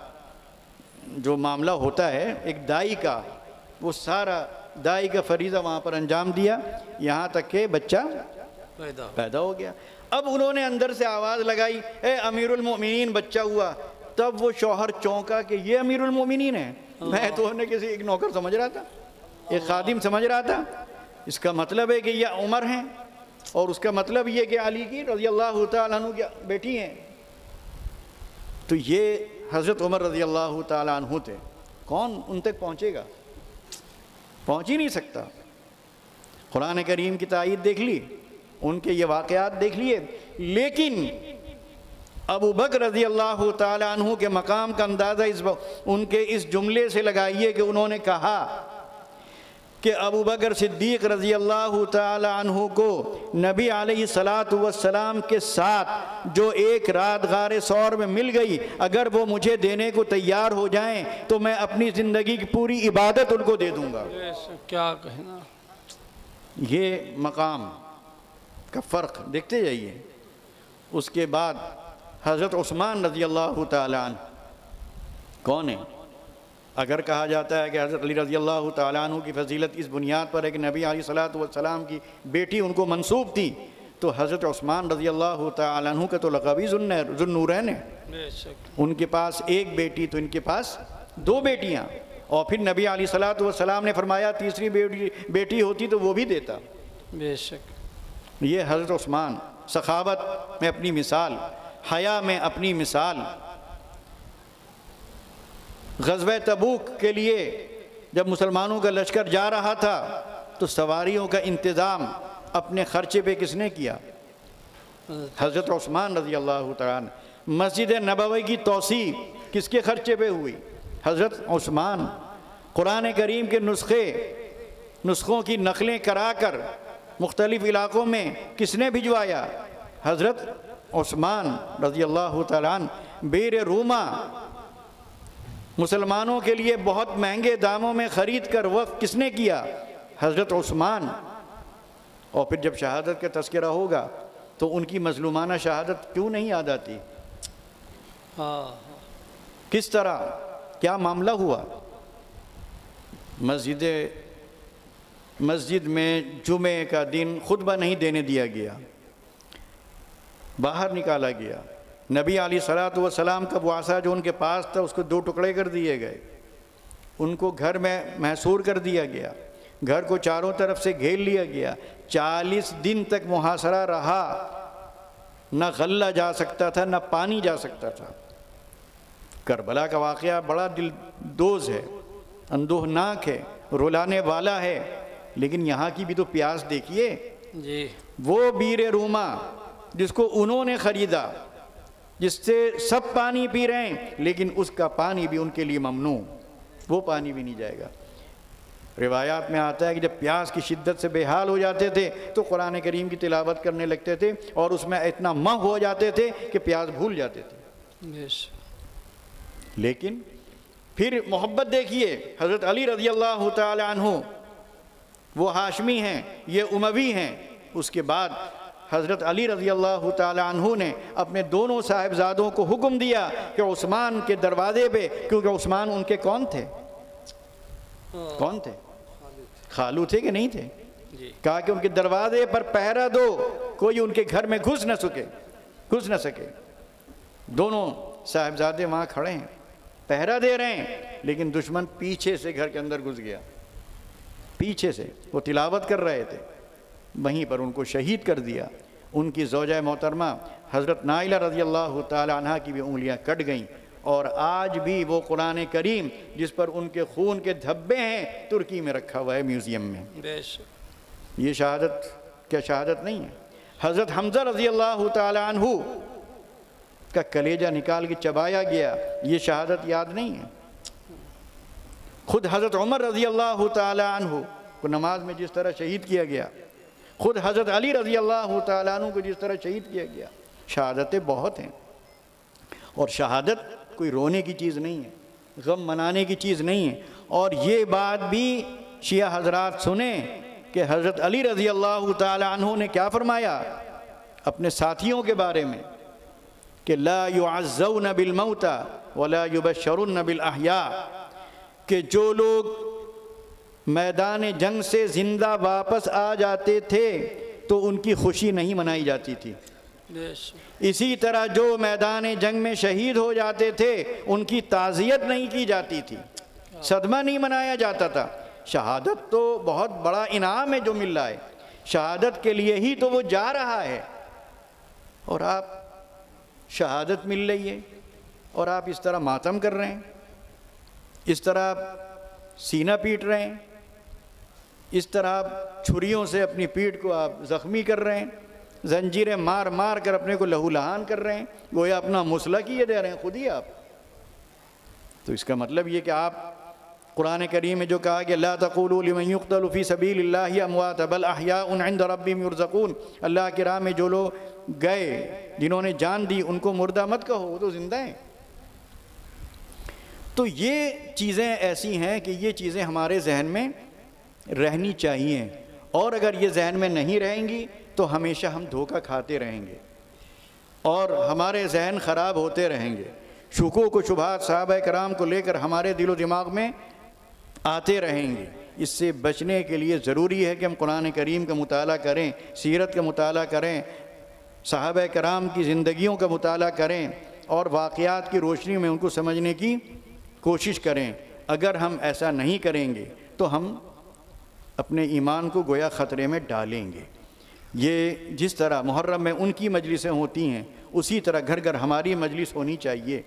جو معاملہ ہوتا ہے ایک دائی کا، وہ سارا دائی کا فریضہ وہاں پر انجام دیا، یہاں تک کہ بچہ پیدا ہو گیا۔ اب انہوں نے اندر سے آواز لگائی، اے امیر المومنین، بچہ ہوا۔ تب وہ شوہر چونکا کہ یہ امیر المومنین ہے، میں تو انہیں کسی ایک نوکر سمجھ رہا تھا، ایک خادم سمجھ رہا تھا۔ اس کا مطلب ہے کہ یہ عمر ہیں، اور اس کا مطلب یہ کہ علی کی رضی اللہ تعالیٰ عنہ کی بیٹی ہیں۔ تو یہ حضرت عمر رضی اللہ تعالیٰ عنہ تھے، کون ان تک پہنچے گا؟ پہنچ ہی نہیں سکتا۔ قرآن کریم کی تائید دیکھ لی، ان کے یہ واقعات دیکھ لیے، لیکن ابو بکر رضی اللہ تعالیٰ عنہ کے مقام کا اندازہ ان کے اس جملے سے لگائیے کہ انہوں نے کہا کہ ابو بکر صدیق رضی اللہ تعالیٰ عنہ کو نبی علیہ السلام کے ساتھ جو ایک رات غار ثور میں مل گئی، اگر وہ مجھے دینے کو تیار ہو جائیں تو میں اپنی زندگی کی پوری عبادت ان کو دے دوں گا۔ کیا کہنا، یہ مقام کا فرق دیکھتے جائیے۔ اس کے بعد حضرت عثمان رضی اللہ تعالیٰ عنہ کون ہے؟ اگر کہا جاتا ہے کہ حضرت علی رضی اللہ تعالیٰ عنہ کی فضیلت اس بنیاد پر ہے کہ نبی علیہ السلام کی بیٹی ان کو منسوب تھی، تو حضرت عثمان رضی اللہ تعالیٰ عنہ کا تو لقب ہی ذوالنورین ہے۔ ان کے پاس ایک بیٹی تو ان کے پاس دو بیٹیاں، اور پھر نبی علیہ السلام نے فرمایا تیسری بیٹی ہوتی تو وہ بھی دیتا۔ بے شک یہ حضرت عثمان، سخاوت میں اپنی مثال، حیا میں اپنی مثال۔ غزوہ تبوک کے لیے جب مسلمانوں کا لشکر جا رہا تھا تو سواریوں کا انتظام اپنے خرچے پہ کس نے کیا؟ حضرت عثمان رضی اللہ تعالیٰ عنہ۔ مسجد نبوی کی توسیع کس کے خرچے پہ ہوئی؟ حضرت عثمان۔ قرآن کریم کے نسخوں کی نقلیں کرا کر مختلف علاقوں میں کس نے بھجوایا؟ حضرت عثمان رضی اللہ تعالیٰ عنہ۔ بیر روما مسلمانوں کے لیے بہت مہنگے داموں میں خرید کر وقف کس نے کیا؟ حضرت عثمان۔ اور پھر جب شہادت کا تذکرہ ہوگا تو ان کی مظلومانہ شہادت کیوں نہیں یاد آتی؟ کس طرح کیا معاملہ ہوا؟ مسجد میں جمعے کا دن خطبہ نہیں دینے دیا گیا، باہر نکالا گیا۔ نبی علیہ السلام کا بعثہ جو ان کے پاس تھا اس کو دو ٹکڑے کر دیے گئے، ان کو گھر میں محصور کر دیا گیا، گھر کو چاروں طرف سے گھیر لیا گیا۔ 40 دن تک محاصرہ رہا، نہ غلہ جا سکتا تھا نہ پانی جا سکتا تھا۔ کربلا کا واقعہ بڑا دل دوز ہے، اندوہناک ہے، رلانے والا ہے، لیکن یہاں کی بھی تو پیاس دیکھیے. جی وہ بیر روما جس کو انہوں نے خریدا، جس سے سب پانی پی رہے ہیں، لیکن اس کا پانی بھی ان کے لیے ممنوع، وہ پانی بھی نہیں جائے گا. روایات میں آتا ہے کہ جب پیاس کی شدت سے بے حال ہو جاتے تھے تو قرآن کریم کی تلاوت کرنے لگتے تھے اور اس میں اتنا مہ ہو جاتے تھے کہ پیاس بھول جاتے تھے. لیکن پھر محبت دیکھیے، حضرت علی رضی اللہ تعالی عنہ، وہ ہاشمی ہیں، یہ اموی ہیں. اس کے بعد حضرت علی رضی اللہ تعالی عنہ نے اپنے دونوں صاحبزادوں کو حکم دیا کہ عثمان کے دروازے پہ، کیونکہ عثمان ان کے کون تھے؟ کون تھے؟ خالو تھے کہ نہیں تھے؟ کہا کہ ان کے دروازے پر پہرا دو، کوئی ان کے گھر میں گھس نہ سکے. دونوں صاحبزادے وہاں کھڑے ہیں، پہرا دے رہے ہیں، لیکن دشمن پیچھے سے گھر کے اندر گھس گیا. پیچھے سے وہ تلاوت کر رہے تھے، وہیں پر ان کو شہید کر دیا. ان کی زوجہ محترمہ حضرت نائلہ رضی اللہ تعالی عنہ کی بھی انگلیاں کٹ گئیں، اور آج بھی وہ قرآن کریم جس پر ان کے خون کے دھبے ہیں ترکی میں رکھا ہوا ہے میوزیم میں. یہ شہادت کیا شہادت نہیں ہے؟ حضرت حمزہ رضی اللہ تعالی عنہ کا کلیجہ نکال کے چبایا گیا، یہ شہادت یاد نہیں ہے؟ خود حضرت عمر رضی اللہ تعالی عنہ کو نماز میں جس طرح شہید کیا گیا، خود حضرت علی رضی اللہ تعالی عنہ کو جس طرح شہید کیا گیا. شہادتیں بہت ہیں، اور شہادت کوئی رونے کی چیز نہیں ہے، غم منانے کی چیز نہیں ہے. اور یہ بات بھی شیعہ حضرات سنیں کہ حضرت علی رضی اللہ تعالی عنہ نے کیا فرمایا اپنے ساتھیوں کے بارے میں کہ لا يعزون بالموت ولا يبشرون بالاحیاء، کہ جو لوگ میدان جنگ سے زندہ واپس آ جاتے تھے تو ان کی خوشی نہیں منائی جاتی تھی. اسی طرح جو میدان جنگ میں شہید ہو جاتے تھے ان کی تعزیت نہیں کی جاتی تھی، صدمہ نہیں منایا جاتا تھا. شہادت تو بہت بڑا انعام ہے جو مل رہا ہے، شہادت کے لیے ہی تو وہ جا رہا ہے، اور آپ شہادت مل رہی ہے اور آپ اس طرح ماتم کر رہے ہیں، اس طرح آپ سینہ پیٹ رہے ہیں، اس طرح آپ چھریوں سے اپنی پیٹھ کو آپ زخمی کر رہے ہیں، زنجیریں مار مار کر اپنے کو لہو لہان کر رہے ہیں، گویا اپنا مسلح کیے دے رہے ہیں خود ہی آپ. تو اس کا مطلب یہ کہ آپ قرآن کریم میں جو کہا کہ لا تقولوا لمن يقتل في سبيل الله اموات بل احياء عند ربهم يرزقون، اللہ کی راہ میں جو لوگ گئے جنہوں نے جان دی ان کو مردہ مت کہو، وہ تو زندہ ہیں. تو یہ چیزیں ایسی ہیں کہ یہ چیزیں ہمارے ذہن میں رہنی چاہیے، اور اگر یہ ذہن میں نہیں رہیں گی تو ہمیشہ ہم دھوکہ کھاتے رہیں گے اور ہمارے ذہن خراب ہوتے رہیں گے. شکوک و شبہات صحابہ کرام کو لے کر ہمارے دل و دماغ میں آتے رہیں گے. اس سے بچنے کے لیے ضروری ہے کہ ہم قرآن کریم کا مطالعہ کریں، سیرت کا مطالعہ کریں، صحابہ کرام کی زندگیوں کا مطالعہ کریں اور واقعات کی روشنی میں ان کو سمجھنے کی کوشش کریں. اگر ہم ایسا نہیں کریں گے تو ہم اپنے ایمان کو گویا خطرے میں ڈالیں گے. یہ جس طرح محرم میں ان کی مجلسیں ہوتی ہیں اسی طرح گھر گھر ہماری مجلس ہونی چاہیے،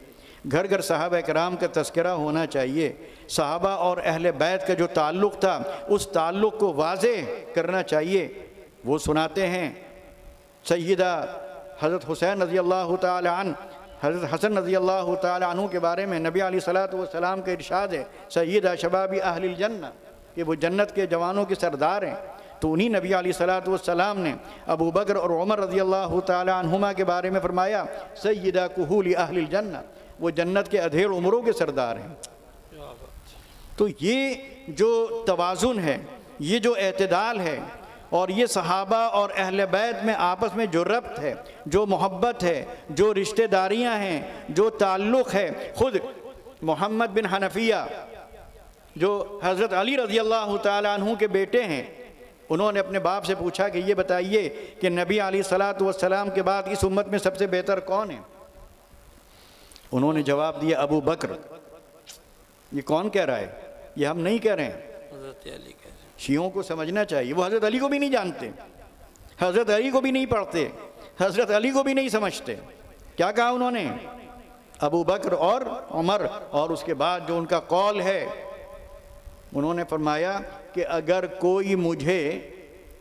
گھر گھر صحابہ کرام کا تذکرہ ہونا چاہیے. صحابہ اور اہل بیت کا جو تعلق تھا اس تعلق کو واضح کرنا چاہیے. وہ سناتے ہیں سیدہ حضرت حسین رضی اللہ تعالی عنہ، حضرت حسن رضی اللہ تعالی عنہ کے بارے میں نبی علیہ الصلوۃ والسلام کا ارشاد ہے سیدہ شباب اہل الجنہ، کہ وہ جنت کے جوانوں کے سردار ہیں. تو انہی نبی علیہ الصلوۃ والسلام نے ابو بکر اور عمر رضی اللہ تعالی عنہما کے بارے میں فرمایا سیدہ کہول اہل الجنہ، وہ جنت کے ادھیڑ عمروں کے سردار ہیں. تو یہ جو توازن ہے، یہ جو اعتدال ہے، اور یہ صحابہ اور اہل بیت میں آپس میں جو ربط ہے، جو محبت ہے، جو رشتہ داریاں ہیں، جو تعلق ہے. خود محمد بن حنفیہ جو حضرت علی رضی اللہ تعالی عنہ کے بیٹے ہیں، انہوں نے اپنے باپ سے پوچھا کہ یہ بتائیے کہ نبی علیہ الصلوۃ والسلام کے بعد اس امت میں سب سے بہتر کون ہے؟ انہوں نے جواب دیا ابو بکر. یہ کون کہہ رہا ہے؟ یہ ہم نہیں کہہ رہے ہیں، حضرت علی کہہ رہے ہیں. شیعوں کو سمجھنا چاہیے، وہ حضرت علی کو بھی نہیں جانتے، حضرت علی کو بھی نہیں پڑھتے، حضرت علی کو بھی نہیں سمجھتے. کیا کہا انہوں نے؟ ابو بکر اور عمر. اور اس کے بعد جو ان کا قول ہے، انہوں نے فرمایا کہ اگر کوئی مجھے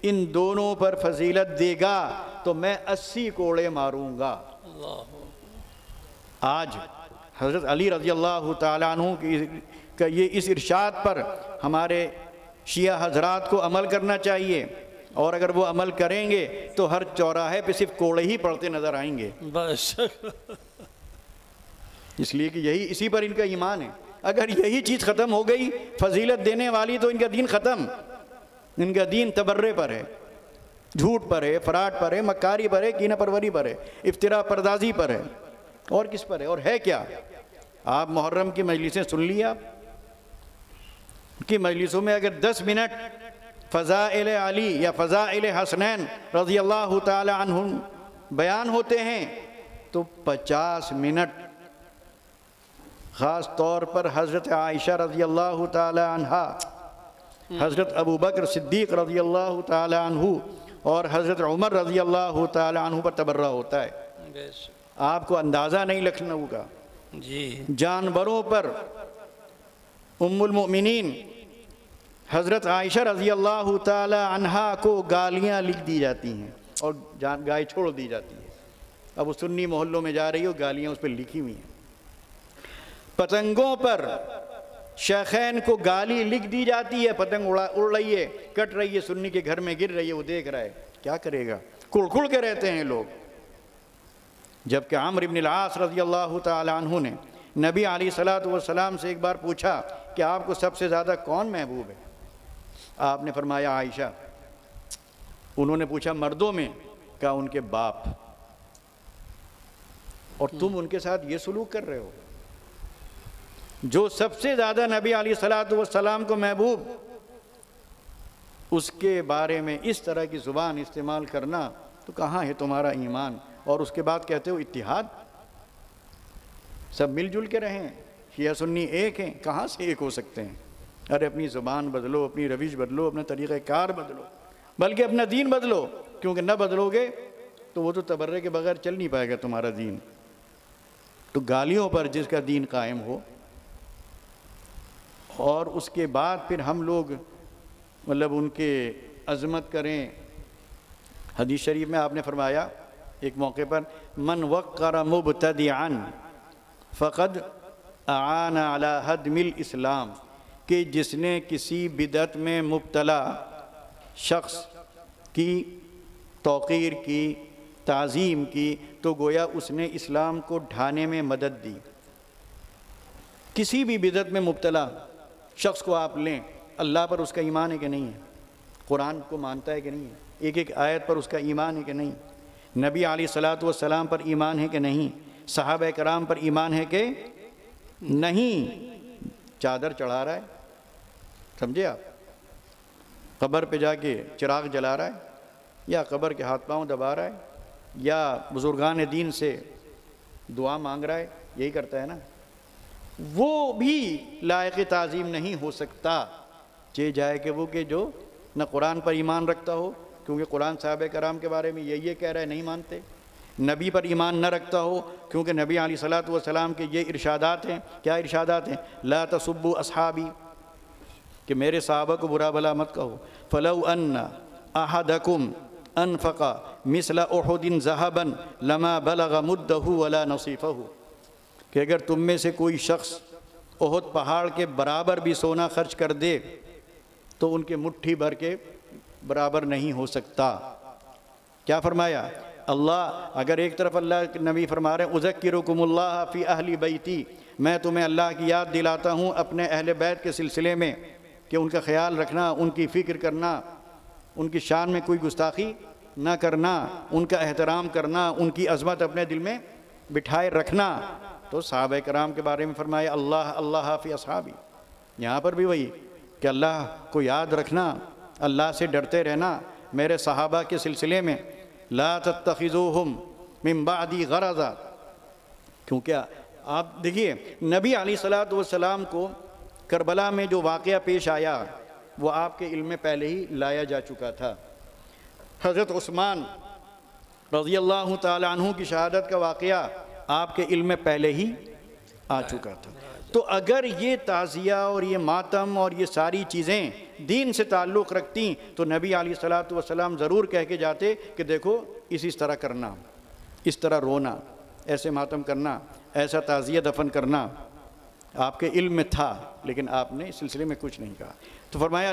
ان دونوں پر فضیلت دے گا تو میں 80 کوڑے ماروں گا۔ آج حضرت علی رضی اللہ تعالیٰ عنہ کا یہ اس ارشاد پر ہمارے شیعہ حضرات کو عمل کرنا چاہیے، اور اگر وہ عمل کریں گے تو ہر چوراہے پہ صرف کوڑے ہی پڑتے نظر آئیں گے، بس اس لیے کہ اسی پر ان کا ایمان ہے۔ اگر یہی چیز ختم ہو گئی فضیلت دینے والی تو ان کا دین ختم، ان کا دین تبرے پر ہے، جھوٹ پر ہے، فراڈ پر ہے، مکاری پر ہے، کینہ پروری پر ہے، افتراء پردازی پر ہے، اور کس پر ہے؟ اور ہے کیا؟ آپ محرم کی مجلسیں سن لی، آپ کی مجلسوں میں اگر 10 منٹ فضائل علی یا فضائل حسنین رضی اللہ تعالی عنہم بیان ہوتے ہیں تو 50 منٹ خاص طور پر حضرت عائشہ رضی اللہ تعالی عنہا، حضرت ابو بکر صدیق رضی اللہ تعالی عنہ اور حضرت عمر رضی اللہ تعالی عنہ پر تبرہ ہوتا ہے۔ آپ کو اندازہ نہیں لکھنؤ کا، جی جانوروں پر ام المؤمنین حضرت عائشہ رضی اللہ تعالی عنہا کو گالیاں لکھ دی جاتی ہیں اور گائے چھوڑ دی جاتی ہے۔ اب وہ سنی محلوں میں جا رہی ہو، گالیاں اس پہ لکھی ہوئی ہیں۔ پتنگوں پر شیخین کو گالی لکھ دی جاتی ہے، پتنگ اڑ رہی ہے، کٹ رہی ہے، سنی کے گھر میں گر رہی ہے، وہ دیکھ رہا ہے، کیا کرے گا؟ کڑ کے رہتے ہیں لوگ۔ جبکہ عمرو بن العاص رضی اللہ تعالی عنہ نے نبی علیہ الصلوۃ والسلام سے ایک بار پوچھا کہ آپ کو سب سے زیادہ کون محبوب ہے؟ آپ نے فرمایا عائشہ۔ انہوں نے پوچھا مردوں میں؟ کہا ان کے باپ۔ اور تم ان کے ساتھ یہ سلوک کر رہے ہو؟ جو سب سے زیادہ نبی علیہ الصلوۃ والسلام کو محبوب، اس کے بارے میں اس طرح کی زبان استعمال کرنا، تو کہاں ہے تمہارا ایمان؟ اور اس کے بعد کہتے ہو اتحاد، سب مل جل کے رہیں، شیعہ سنی ایک ہیں، کہاں سے ایک ہو سکتے ہیں؟ ارے اپنی زبان بدلو، اپنی روش بدلو، اپنا طریقہ کار بدلو، بلکہ اپنا دین بدلو، کیونکہ نہ بدلو گے تو وہ تو تبرے کے بغیر چل نہیں پائے گا تمہارا دین۔ تو گالیوں پر جس کا دین قائم ہو، اور اس کے بعد پھر ہم لوگ مطلب ان کے عظمت کریں۔ حدیث شریف میں آپ نے فرمایا ایک موقع پر، من وقر مبتدعا فقد اعان علی ہدم الاسلام، کہ جس نے کسی بدعت میں مبتلا شخص کی توقیر کی، تعظیم کی، تو گویا اس نے اسلام کو ڈھانے میں مدد دی۔ کسی بھی بدعت میں مبتلا شخص کو آپ لیں، اللہ پر اس کا ایمان ہے کہ نہیں ہے؟ قرآن کو مانتا ہے کہ نہیں ہے؟ ایک ایک آیت پر اس کا ایمان ہے کہ نہیں؟ نبی علیہ الصلوۃ والسلام پر ایمان ہے کہ نہیں؟ صحابہ کرام پر ایمان ہے کہ نہیں؟ چادر چڑھا رہا ہے، سمجھے آپ؟ قبر پہ جا کے چراغ جلا رہا ہے، یا قبر کے ہاتھ پاؤں دبا رہا ہے، یا بزرگان دین سے دعا مانگ رہا ہے، یہی کرتا ہے نا، وہ بھی لائق تعظیم نہیں ہو سکتا، چاہے جائے کہ وہ کہ جو نہ قرآن پر ایمان رکھتا ہو، کیونکہ قرآن صحابہ کرام کے بارے میں یہ کہہ رہا ہے، نہیں مانتے۔ نبی پر ایمان نہ رکھتا ہو، کیونکہ نبی علیہ الصلوۃ والسلام کے یہ ارشادات ہیں۔ کیا ارشادات ہیں؟ لا تسبوا اصحابی، کہ میرے صحابہ کو برا بھلا مت کہو۔ فلو ان احدکم انفق مثل احد ذهبا لما بلغ مدہ ولا نصیفہ، کہ اگر تم میں سے کوئی شخص احد پہاڑ کے برابر بھی سونا خرچ کر دے تو ان کے مٹھی بھر کے برابر نہیں ہو سکتا۔ کیا فرمایا؟ اللہ، اگر ایک طرف اللہ کے نبی فرما رہے ہیں اذکرکم اللہ فی اہل بیتی، میں تمہیں اللہ کی یاد دلاتا ہوں اپنے اہل بیت کے سلسلے میں، کہ ان کا خیال رکھنا، ان کی فکر کرنا، ان کی شان میں کوئی گستاخی نہ کرنا، ان کا احترام کرنا، ان کی عظمت اپنے دل میں بٹھائے رکھنا۔ تو صحابہ کرام کے بارے میں فرمایا اللہ اللہ فی اصحابی، یہاں پر بھی وہی کہ اللہ کو یاد رکھنا، اللہ سے ڈرتے رہنا میرے صحابہ کے سلسلے میں۔ لا تتخذوہم من بعدی غرضا، کیونکہ آپ دیکھیے نبی علیہ الصلوۃ والسلام کو کربلا میں جو واقعہ پیش آیا وہ آپ کے علم میں پہلے ہی لایا جا چکا تھا۔ حضرت عثمان رضی اللہ تعالی عنہ کی شہادت کا واقعہ آپ کے علم میں پہلے ہی آ چکا تھا۔ تو اگر یہ تعزیہ اور یہ ماتم اور یہ ساری چیزیں دین سے تعلق رکھتی تو نبی علیہ الصلوۃ والسلام ضرور کہہ کے جاتے کہ دیکھو اس طرح کرنا، اس طرح رونا، ایسے ماتم کرنا، ایسا تعزیہ دفن کرنا آپ کے علم میں تھا، لیکن آپ نے اس سلسلے میں کچھ نہیں کہا۔ تو فرمایا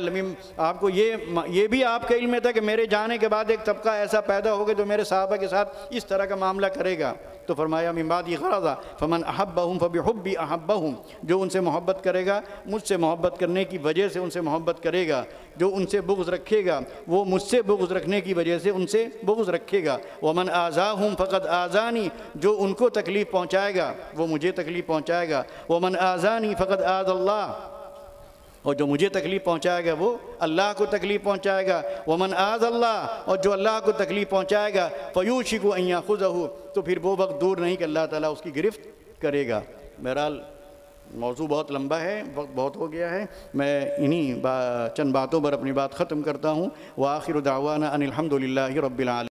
آپ کو یہ بھی آپ کے علم میں تھا کہ میرے جانے کے بعد ایک طبقہ ایسا پیدا ہوگا جو میرے صحابہ کے ساتھ اس طرح کا معاملہ کرے گا۔ تو فرمایا من بعد غرض فمن احبهم فبحبی احبهم، جو ان سے محبت کرے گا مجھ سے محبت کرنے کی وجہ سے ان سے محبت کرے گا، جو ان سے بغض رکھے گا وہ مجھ سے بغض رکھنے کی وجہ سے ان سے بغض رکھے گا۔ ومن آذاہم فقد آذانی، جو ان کو تکلیف پہنچائے گا وہ مجھے تکلیف پہنچائے گا۔ ومن آذانی فقد آذ اللہ، اور جو مجھے تکلیف پہنچائے گا وہ اللہ کو تکلیف پہنچائے گا۔ ومن آذ اللہ، اور جو اللہ کو تکلیف پہنچائے گا فیوشک ان یاخذہ، تو پھر وہ وقت دور نہیں کہ اللہ تعالیٰ اس کی گرفت کرے گا۔ بہرحال موضوع بہت لمبا ہے، وقت بہت ہو گیا ہے، میں انہی چند باتوں پر اپنی بات ختم کرتا ہوں۔ وآخر دعوانا ان الحمد للہ رب العالمین۔